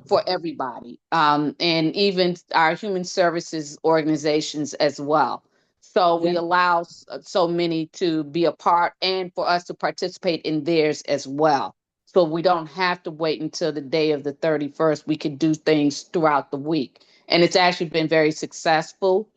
for everybody, and even our human services organizations as well. So we allow so many to be a part and for us to participate in theirs as well. So we don't have to wait until the day of the 31st. We can do things throughout the week. And it's actually been very successful.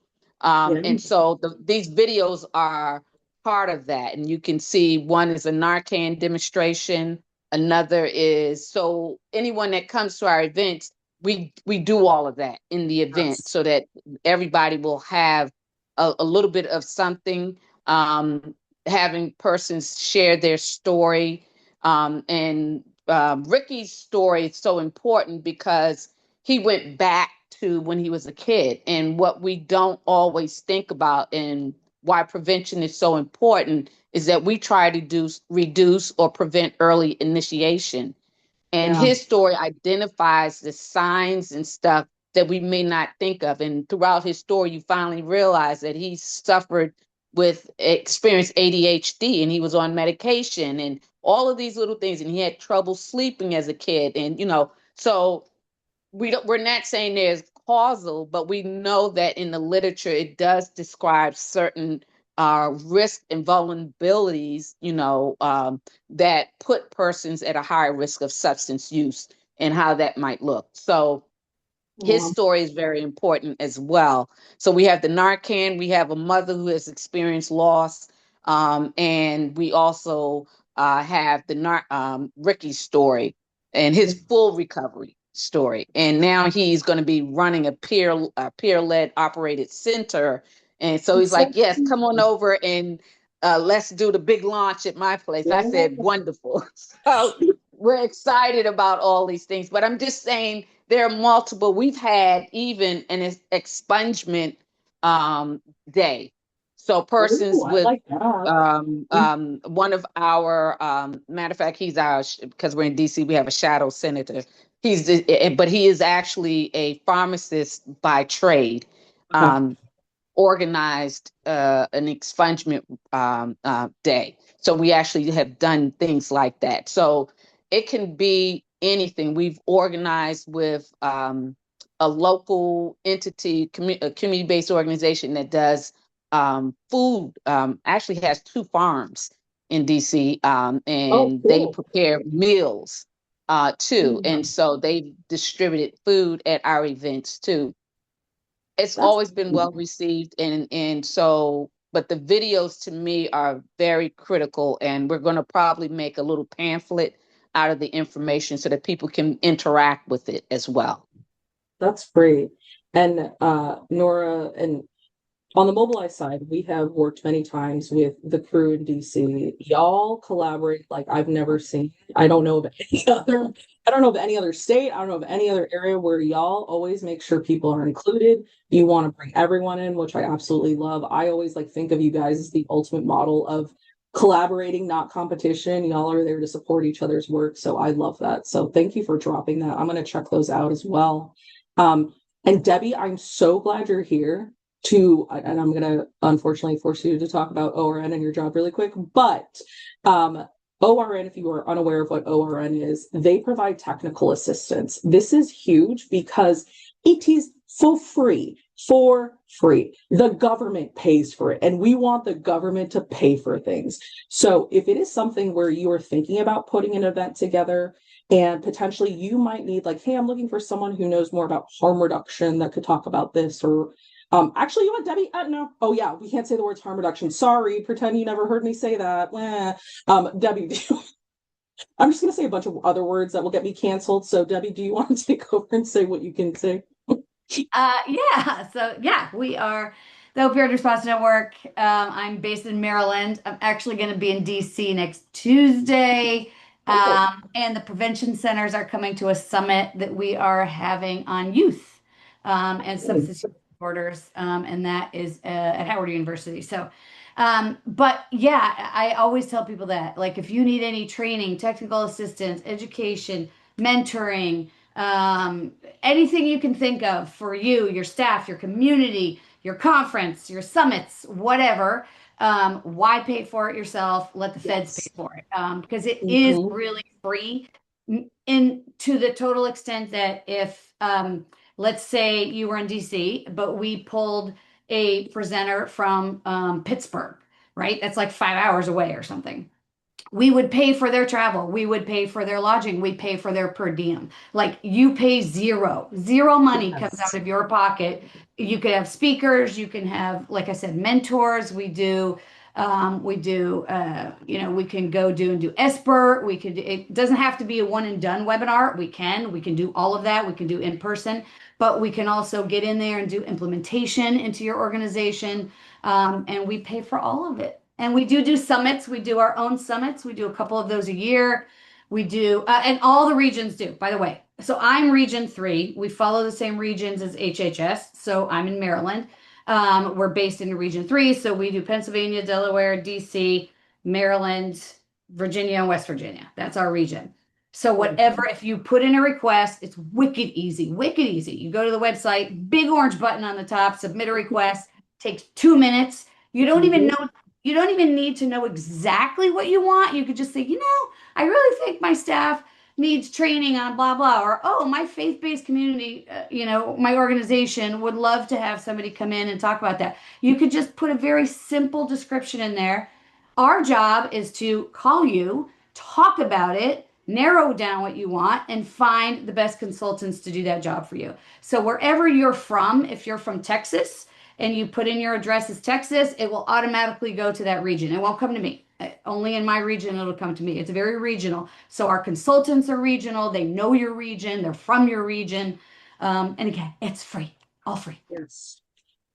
And so these videos are part of that. And you can see one is a Narcan demonstration. Another is, so anyone that comes to our events, we do all of that in the event so that everybody will have a little bit of something, having persons share their story. And Ricky's story is so important because he went back to when he was a kid. And what we don't always think about and why prevention is so important is that we try to reduce or prevent early initiation. And his story identifies the signs and stuff that we may not think of. And throughout his story, you finally realize that he suffered with experienced ADHD and he was on medication and all of these little things. And he had trouble sleeping as a kid. And, so we're not saying there's causal, but we know that in the literature, it does describe certain risks and vulnerabilities, that put persons at a higher risk of substance use and how that might look. So his story is very important as well. So we have the Narcan, we have a mother who has experienced loss, and we also have the Ricky's story and his full recovery story. And now he's going to be running a peer-led operated center. And so he's like, yes, come on over and let's do the big launch at my place. I said, wonderful. So we're excited about all these things, but I'm just saying there are multiple. We've had even an expungement day. So persons with like one of our matter of fact, he's our, because we're in DC, we have a shadow senator. But he is actually a pharmacist by trade. Organized an expungement day. So we actually have done things like that. So it can be anything. We've organized with a local entity, a community-based organization that does food, actually has 2 farms in DC, and they prepare meals too. And so they distributed food at our events too. It's always been well received, and so, but the videos to me are very critical, and we're going to probably make a little pamphlet out of the information so that people can interact with it as well. That's great. And Nora, and on the Mobilize side, we have worked many times with the crew in DC. Y'all collaborate like I've never seen. I don't know of any other state. I don't know of any other area where y'all always make sure people are included. You want to bring everyone in, which I absolutely love. I always think of you guys as the ultimate model of collaborating, not competition. Y'all are there to support each other's work. So I love that. So thank you for dropping that. I'm going to check those out as well. And Debbie, I'm so glad you're here. And I'm going to unfortunately force you to talk about ORN and your job really quick, but ORN, if you are unaware of what ORN is, they provide technical assistance. This is huge because it is for free. The government pays for it, and we want the government to pay for things. So if it is something where you are thinking about putting an event together, and potentially you might need hey, I'm looking for someone who knows more about harm reduction that could talk about this, or actually, you want Debbie? No. Oh, yeah, we can't say the words harm reduction. Sorry, pretend you never heard me say that. Debbie, I'm just going to say a bunch of other words that will get me canceled. So, Debbie, do you want to take over and say what you can say? Yeah. So, yeah, we are the Opioid Response Network. I'm based in Maryland. I'm actually going to be in DC next Tuesday. And the prevention centers are coming to a summit that we are having on youth and substance use disorders, and that is at Howard University. So, but yeah, I always tell people that, if you need any training, technical assistance, education, mentoring, anything you can think of for you, your staff, your community, your conference, your summits, whatever, why pay for it yourself? Let the feds pay for it, because it is really free to the total extent that if, let's say you were in DC, but we pulled a presenter from Pittsburgh, right? That's 5 hours away or something. we would pay for their travel. We would pay for their lodging. We pay for their per diem. Like you pay zero money comes out Yes. of your pocket. You could have speakers. You can have, like I said, mentors. We can go do Esper. It doesn't have to be a one and done webinar. We can do all of that. We can do in person, but we can also get in there and do implementation into your organization. And we pay for all of it. And we do summits. We do our own summits. We do a couple of those a year. We do, and all the regions do, by the way. So I'm Region 3. We follow the same regions as HHS. So I'm in Maryland. We're based in Region 3. So we do Pennsylvania, Delaware, DC, Maryland, Virginia, and West Virginia. That's our region. So whatever, if you put in a request, it's wicked easy, wicked easy. You go to the website, big orange button on the top, submit a request, takes 2 minutes. You don't even know, you don't even need to know exactly what you want. You could just say, I really think my staff needs training on blah, blah, or, oh, my faith-based community, my organization would love to have somebody come in and talk about that. You could just put a very simple description in there. Our job is to call you, talk about it, narrow down what you want, and find the best consultants to do that job for you. So wherever you're from, if you're from Texas and you put in your address as Texas, it will automatically go to that region. It won't come to me. Only in my region it'll come to me. It's very regional. So our consultants are regional. They know your region. They're from your region. And again, it's free, all free. Yes.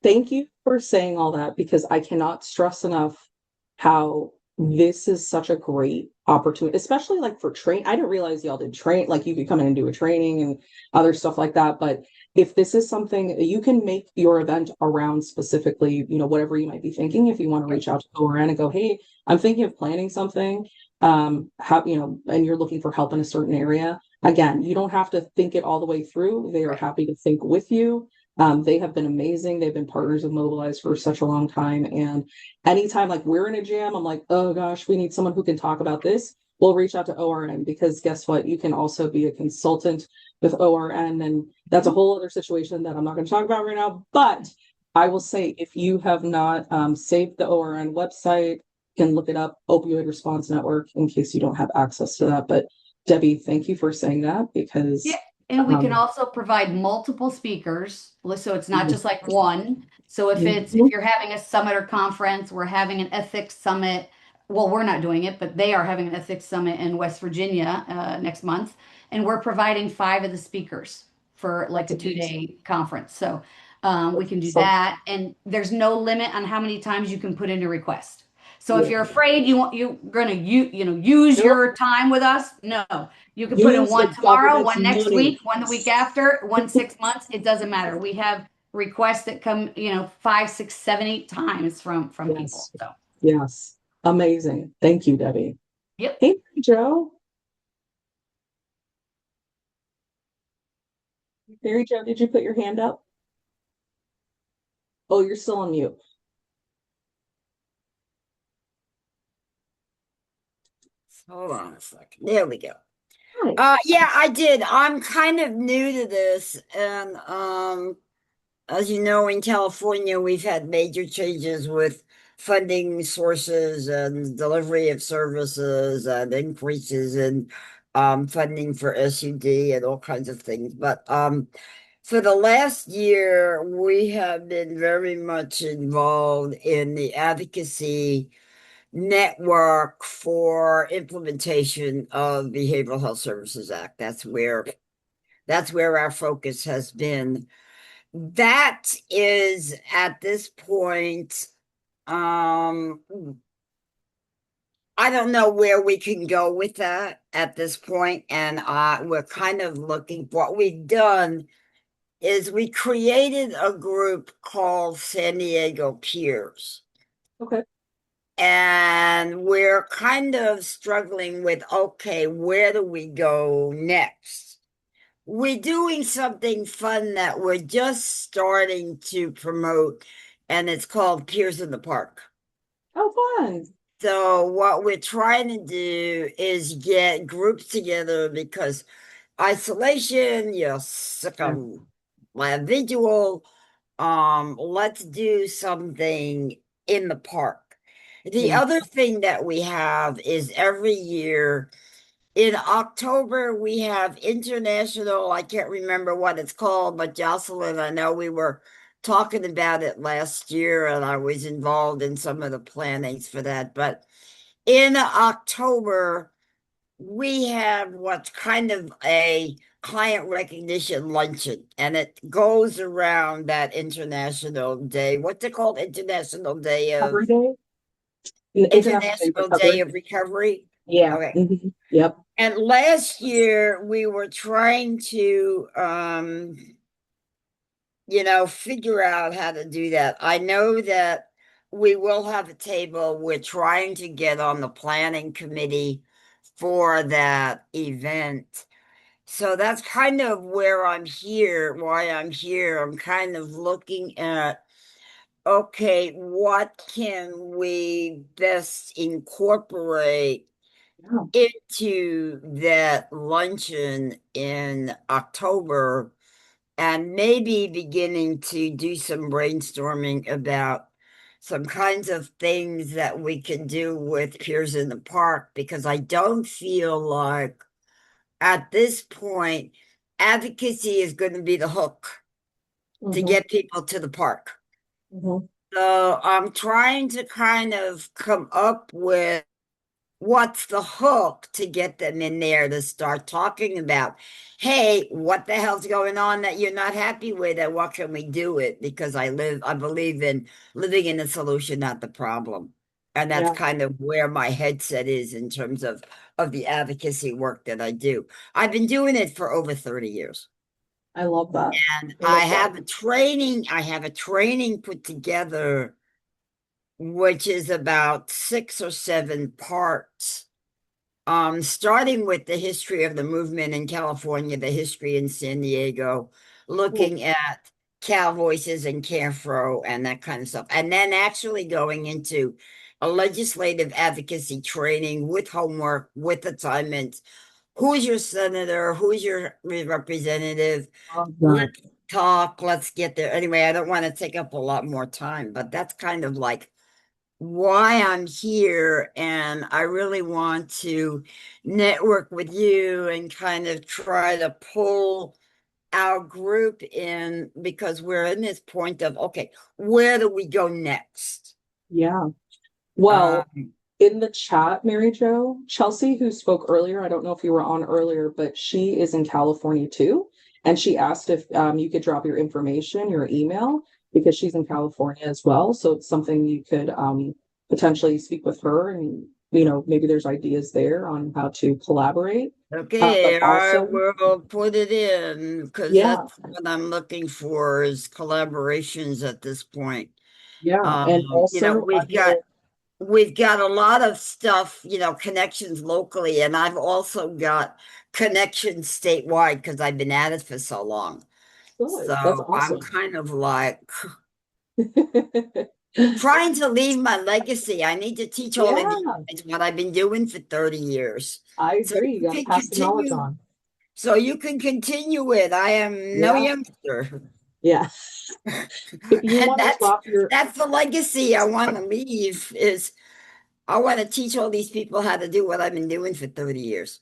Thank you for saying all that, because I cannot stress enough how this is such a great opportunity, especially like for train. I didn't realize y'all did train, like you could come in and do a training and other stuff like that. But if this is something you can make your event around specifically, whatever you might be thinking, if you want to reach out to ORN and go, hey, I'm thinking of planning something, and you're looking for help in a certain area. Again, you don't have to think it all the way through. They are happy to think with you. They have been amazing. They've been partners of Mobilize for such a long time. And anytime like we're in a jam, I'm like, oh gosh, we need someone who can talk about this. We'll reach out to ORN, because guess what? You can also be a consultant with ORN. And that's a whole other situation that I'm not going to talk about right now. But I will say, if you have not saved the ORN website, you can look it up, Opioid Response Network, in case you don't have access to that. But Debbie, thank you for saying that, because Yeah. And we can also provide multiple speakers. So it's not just like one. So if you're having a summit or conference, we're having an ethics summit. Well, we're not doing it, but they are having an ethics summit in West Virginia next month. And we're providing 5 of the speakers for like a 2-day conference. So we can do that. And there's no limit on how many times you can put in a request. So if you're afraid you're going to use your time with us, no. You can put in one tomorrow, one next week, one the week after, one 6 months. It doesn't matter. We have requests that come, 5, 6, 7, 8 times from people. So yes, amazing. Thank you, Debbie. Yep. Hey, Joe. Mary Jo, did you put your hand up? Oh, you're still on mute. Hold on a second. There we go. Hi. Yeah, I did. I'm kind of new to this, and as you know, in California, we've had major changes with funding sources and delivery of services and increases in funding for SUD and all kinds of things. But for the last year, we have been very much involved in the advocacy network for implementation of Behavioral Health Services Act. That's where our focus has been. That is at this point, I don't know where we can go with that at this point, and we're kind of looking. What we've done is we created a group called San Diego Peers. Okay. And we're kind of struggling with, okay, where do we go next? We're doing something fun that we're just starting to promote, and it's called Peers in the Park. Oh, fun. So what we're trying to do is get groups together, because isolation, you're sick of visual. Let's do something in the park. The other thing that we have is every year in October, we have international, I can't remember what it's called, but Jocelyn, I know we were talking about it last year and I was involved in some of the plannings for that. But in October, we have what's kind of a client recognition luncheon, and it goes around that International Day. What's it called? International Day of Recovery Day? International Day of International Day Recovery. of Recovery. Yeah. Okay. Mhm. Yep. And last year we were trying to figure out how to do that. I know that we will have a table. We're trying to get on the planning committee for that event. So that's kind of where I'm here, why I'm here. I'm kind of looking at, okay, what can we best incorporate Yeah. into that luncheon in October, and maybe beginning to do some brainstorming about some kinds of things that we can do with Piers in the Park, because I don't feel like at this point advocacy is going to be the hook to Mhm. get people to the park. Mhm. So I'm trying to kind of come up with what's the hook to get them in there to start talking about, hey, what the hell's going on that you're not happy with, and what can we do it? Because I believe in living in the solution, not the problem. And that's Yeah. kind of where my headset is in terms of the advocacy work that I do. I've been doing it for over 30 years. I love that. And I love that. I have a training put together, which is about 6 or 7 parts, starting with the history of the movement in California, the history in San Diego, looking at Cal Voices and CAREFRO and that kind of stuff, and then actually going into a legislative advocacy training with homework, with assignments. Who's your senator? Who's your representative? Love that. Let's talk. Let's get there. Anyway, I don't want to take up a lot more time, but that's kind of like why I'm here. And I really want to network with you and kind of try to pull our group in, because we're in this point of, okay, where do we go next? Yeah. Well, Um, in the chat, Mary Jo, Chelsea, who spoke earlier, I don't know if you were on earlier, but she is in California too. And she asked if you could drop your information, your email, because she's in California as well. So it's something you could potentially speak with her, and, maybe there's ideas there on how to collaborate. But okay, I also, will put it in, because yeah, that's what I'm looking for, is collaborations at this point. yeah. And also, I will, We've got a lot of stuff, connections locally, and I've also got connections statewide because I've been at it for so long. good. That's So I'm awesome. kind of like trying to leave my legacy. I need to teach all of you Yeah, guys what I've been doing for 30 years. I So agree. You you got to can pass the knowledge continue. on. So you can continue it. I am no Yeah, youngster. yeah. If you And want to drop your, that's the legacy I want to leave, is I want to teach all these people how to do what I've been doing for 30 years.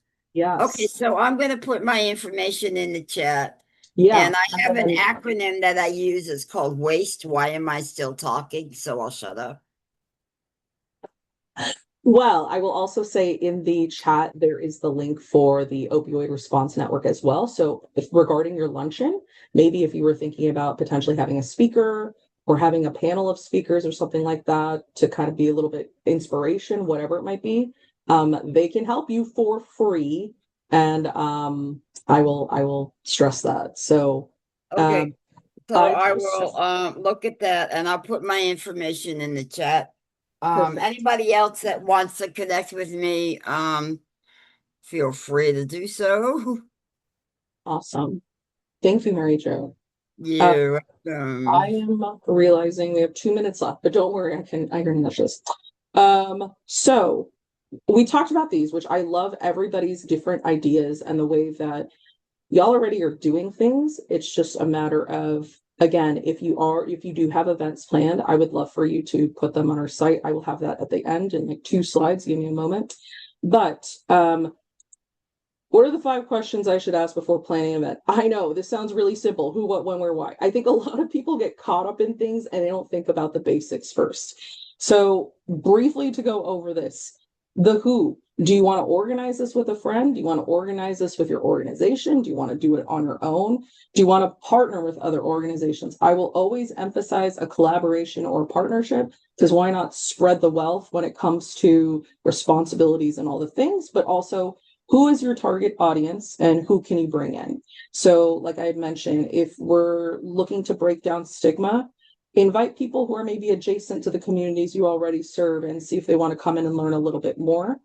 Okay, yes, so I'm going to put my information in the chat. yeah. And I have And an then, acronym that I use. It's called WASTE. Why am I still talking? So I'll shut up. well, I will also say in the chat, there is the link for the Opioid Response Network as well. So if regarding your luncheon, maybe if you were thinking about potentially having a speaker or having a panel of speakers or something like that to kind of be a little bit inspiration, whatever it might be, they can help you for free. And I will stress that. So Okay, so I I just will look at that, and I'll put my information in the chat. perfect. Anybody else that wants to connect with me, feel free to do so. Awesome. Thank you, Mary Jo. You're I welcome. am realizing we have 2 minutes left, but don't worry, I can manage this. So we talked about these, which I love everybody's different ideas and the way that y'all already are doing things. It's just a matter of Again, if you do have events planned, I would love for you to put them on our site. I will have that at the end in like 2 slides. Give me a moment. But what are the 5 questions I should ask before planning an event? I know this sounds really simple. Who, what, when, where, why. I think a lot of people get caught up in things and they don't think about the basics first. So briefly to go over this, the who. Do you want to organize this with a friend? Do you want to organize this with your organization? Do you want to do it on your own? Do you want to partner with other organizations? I will always emphasize a collaboration or a partnership, because why not spread the wealth when it comes to responsibilities and all the things, but also who is your target audience and who can you bring in? So like I had mentioned, if we're looking to break down stigma, invite people who are maybe adjacent to the communities you already serve and see if they want to come in and learn a little bit more.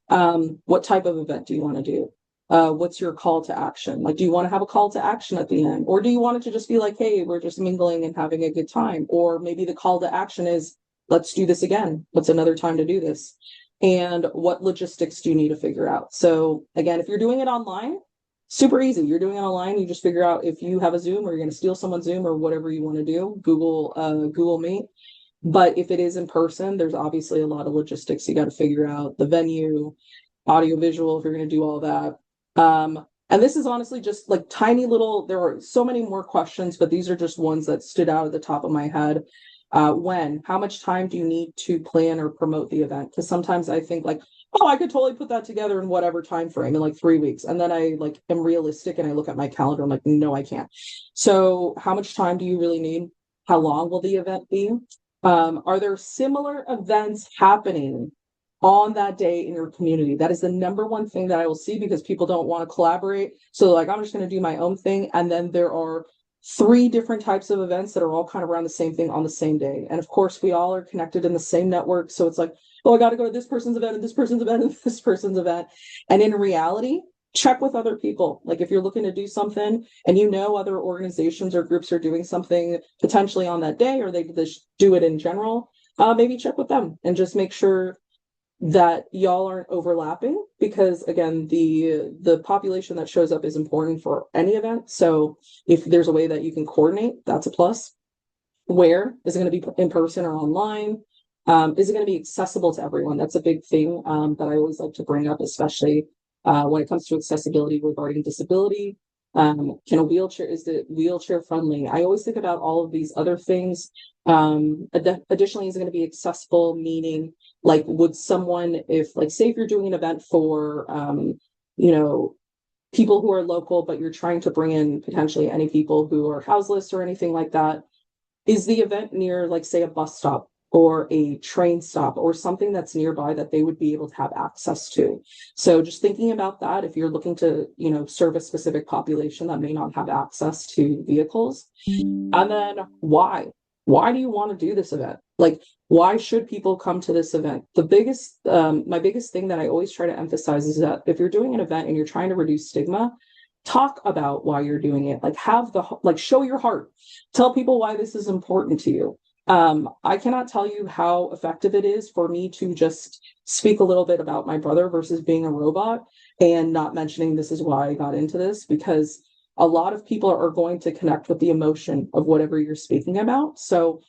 What type of event do you want to do? What's your call to action? Like, do you want to have a call to action at the end? Or do you want it to just be like, hey, we're just mingling and having a good time? Or maybe the call to action is, let's do this again. What's another time to do this? And what logistics do you need to figure out? So again, if you're doing it online, super easy. You're doing it online. You just figure out if you have a Zoom or you're going to steal someone's Zoom or whatever you want to do, Google Meet. But if it is in person, there's obviously a lot of logistics you got to figure out, the venue, audio visual, if you're going to do all that. And this is honestly just like tiny little, there are so many more questions, but these are just ones that stood out at the top of my head. How much time do you need to plan or promote the event? Because sometimes I think like, oh, I could totally put that together in whatever time frame in like 3 weeks. And then I like am realistic and I look at my calendar. I'm like, no, I can't. So how much time do you really need? How long will the event be? Are there similar events happening on that day in your community? That is the number one thing that I will see, because people don't want to collaborate. So like, I'm just going to do my own thing. And then there are 3 different types of events that are all kind of around the same thing on the same day. And of course, we all are connected in the same network. So it's like, oh, I got to go to this person's event and this person's event and this person's event. And in reality, check with other people. Like if you're looking to do something and you know other organizations or groups are doing something potentially on that day, or they just do it in general, maybe check with them and just make sure that y'all aren't overlapping, because again, the population that shows up is important for any event. So if there's a way that you can coordinate, that's a plus. Where is it going to be, in person or online? Is it going to be accessible to everyone? That's a big thing that I always like to bring up, especially when it comes to accessibility regarding disability. Is it wheelchair friendly? I always think about all of these other things. Additionally, is it going to be accessible, meaning like, would someone, if like, say if you're doing an event for, people who are local, but you're trying to bring in potentially any people who are houseless or anything like that, is the event near, like, say, a bus stop or a train stop or something that's nearby that they would be able to have access to? So just thinking about that, if you're looking to, serve a specific population that may not have access to vehicles. And then why do you want to do this event? Like, why should people come to this event? My biggest thing that I always try to emphasize is that if you're doing an event and you're trying to reduce stigma, talk about why you're doing it. Like, show your heart. Tell people why this is important to you. I cannot tell you how effective it is for me to just speak a little bit about my brother versus being a robot and not mentioning this is why I got into this, because a lot of people are going to connect with the emotion of whatever you're speaking about. So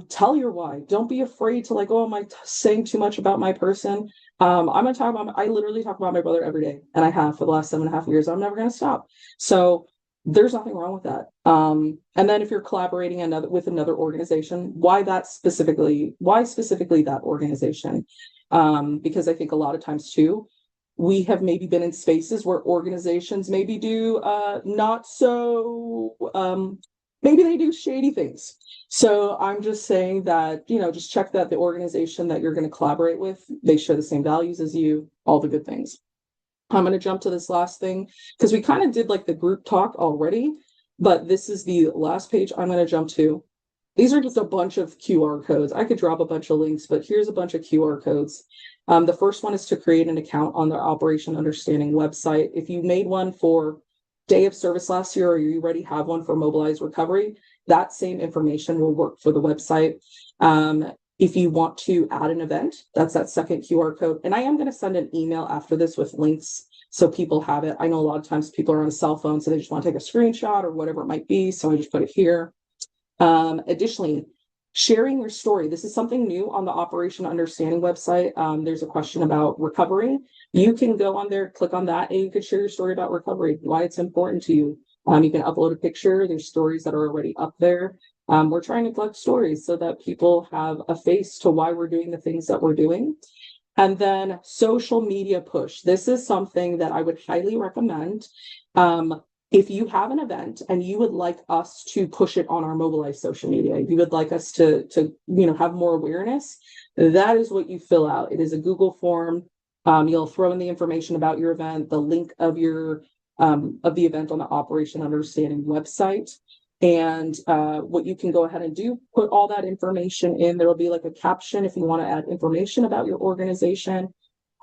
tell your why. Don't be afraid to like, oh, am I saying too much about my person? I literally talk about my brother every day, and I have for the last 7.5 years. I'm never going to stop. So there's nothing wrong with that. And then if you're collaborating with another organization, why specifically that organization? Because I think a lot of times too, we have maybe been in spaces where organizations maybe do maybe they do shady things. So I'm just saying that, just check that the organization that you're going to collaborate with, they share the same values as you, all the good things. I'm going to jump to this last thing because we kind of did like the group talk already, but this is the last page I'm going to jump to. These are just a bunch of QR codes. I could drop a bunch of links, but here's a bunch of QR codes. The first one is to create an account on the Operation Understanding website. If you made one for Day of Service last year, or you already have one for Mobilize Recovery, that same information will work for the website. If you want to add an event, that's that second QR code. And I am going to send an email after this with links so people have it. I know a lot of times people are on a cell phone, so they just want to take a screenshot or whatever it might be. So I just put it here. Additionally, sharing your story. This is something new on the Operation Understanding website. There's a question about recovery. You can go on there, click on that, and you can share your story about recovery, why it's important to you. You can upload a picture. There's stories that are already up there. We're trying to collect stories so that people have a face to why we're doing the things that we're doing. And then social media push. This is something that I would highly recommend. If you have an event and you would like us to push it on our Mobilize social media, you would like us to have more awareness, that is what you fill out. It is a Google form. You'll throw in the information about your event, the link of your of the event on the Operation Understanding website. And what you can go ahead and do, put all that information in. There'll be like a caption if you want to add information about your organization.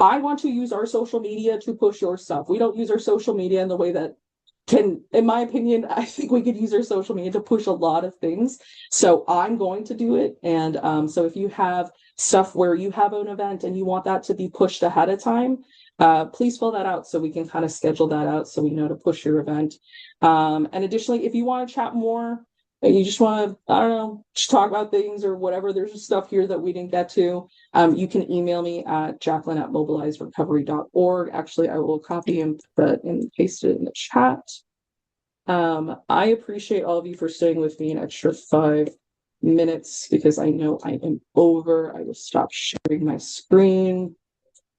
I want to use our social media to push your stuff. We don't use our social media in the way that in my opinion, I think we could use our social media to push a lot of things. So I'm going to do it. And so if you have stuff where you have an event and you want that to be pushed ahead of time, please fill that out so we can kind of schedule that out so we know to push your event. And additionally, if you want to chat more, you just want to, I don't know, just talk about things or whatever, there's just stuff here that we didn't get to. You can email me at jacqueline@mobilizerecovery.org. Actually, I will copy and paste it in the chat. I appreciate all of you for staying with me an extra 5 minutes because I know I am over. I will stop sharing my screen.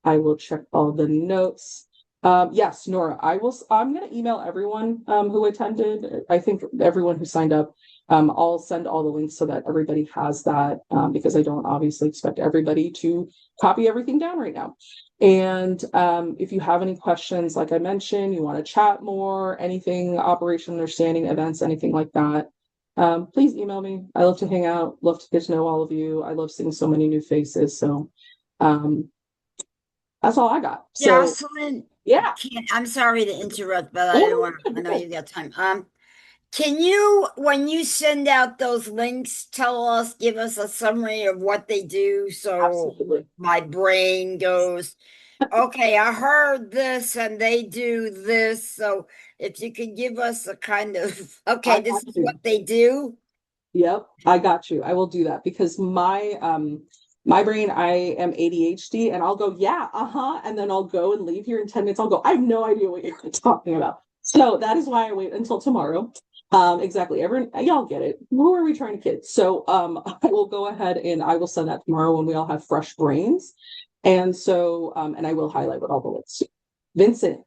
I will check all the notes. Yes, Nora, I'm going to email everyone who attended. I think everyone who signed up. I'll send all the links so that everybody has that because I don't obviously expect everybody to copy everything down right now. And if you have any questions, like I mentioned, you want to chat more, anything, Operation Understanding events, anything like that, please email me. I love to hang out, love to get to know all of you. I love seeing so many new faces. So that's all I got. So, Jocelyn, yeah. I'm sorry to interrupt, but I don't want to, I know you got time. Can you, when you send out those links, give us a summary of what they do? So Absolutely. my brain goes, okay, I heard this and they do this. So if you could give us a kind of, okay, this is what they do. Yep, I got you. I will do that because my brain, I am ADHD and I'll go, yeah, and then I'll go and leave here in 10 minutes. I'll go, I have no idea what you're talking about. So that is why I wait until tomorrow. Exactly. Everyone, y'all get it. Who are we trying to kid? So I will go ahead and I will send that tomorrow when we all have fresh brains. And so and I will highlight what all the links do. Vincent,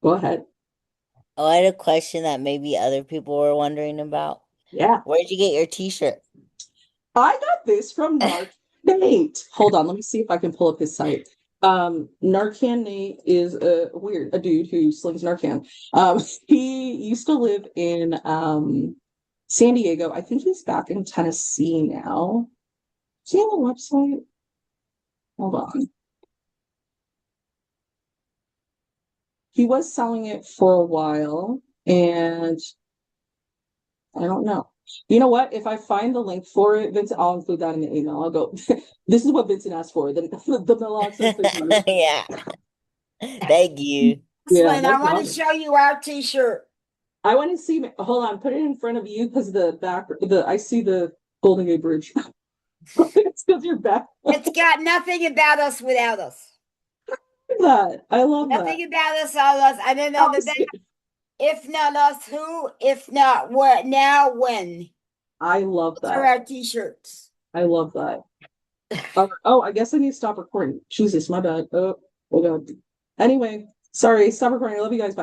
go ahead. Oh, I had a question that maybe other people were wondering about. Yeah. Where'd you get your t-shirt? I got this from Nate. Hold on, let me see if I can pull up his site. Narcan Nate is a dude who slings Narcan. He used to live in San Diego. I think he's back in Tennessee now. Is he on the website? Hold on. He was selling it for a while, and I don't know. You know what? If I find the link for it, Vincent, I'll include that in the email. I'll go, this is what Vincent asked for. The naloxone. Yeah. Thank you. Yeah, Jocelyn, no I want problem. to show you our t-shirt. I want to see, hold on, put it in front of you because I see the Golden Gate Bridge. It's because you're back. It's got nothing about us without us. I love that. Nothing about us, all us. And then on the back, if not us, who? If not what? Now, when? I love Those are that. our t-shirts. I love that. Oh, I guess I need to stop recording. Jesus, my bad. Oh God. Anyway, sorry, stop recording. I love you guys. Bye.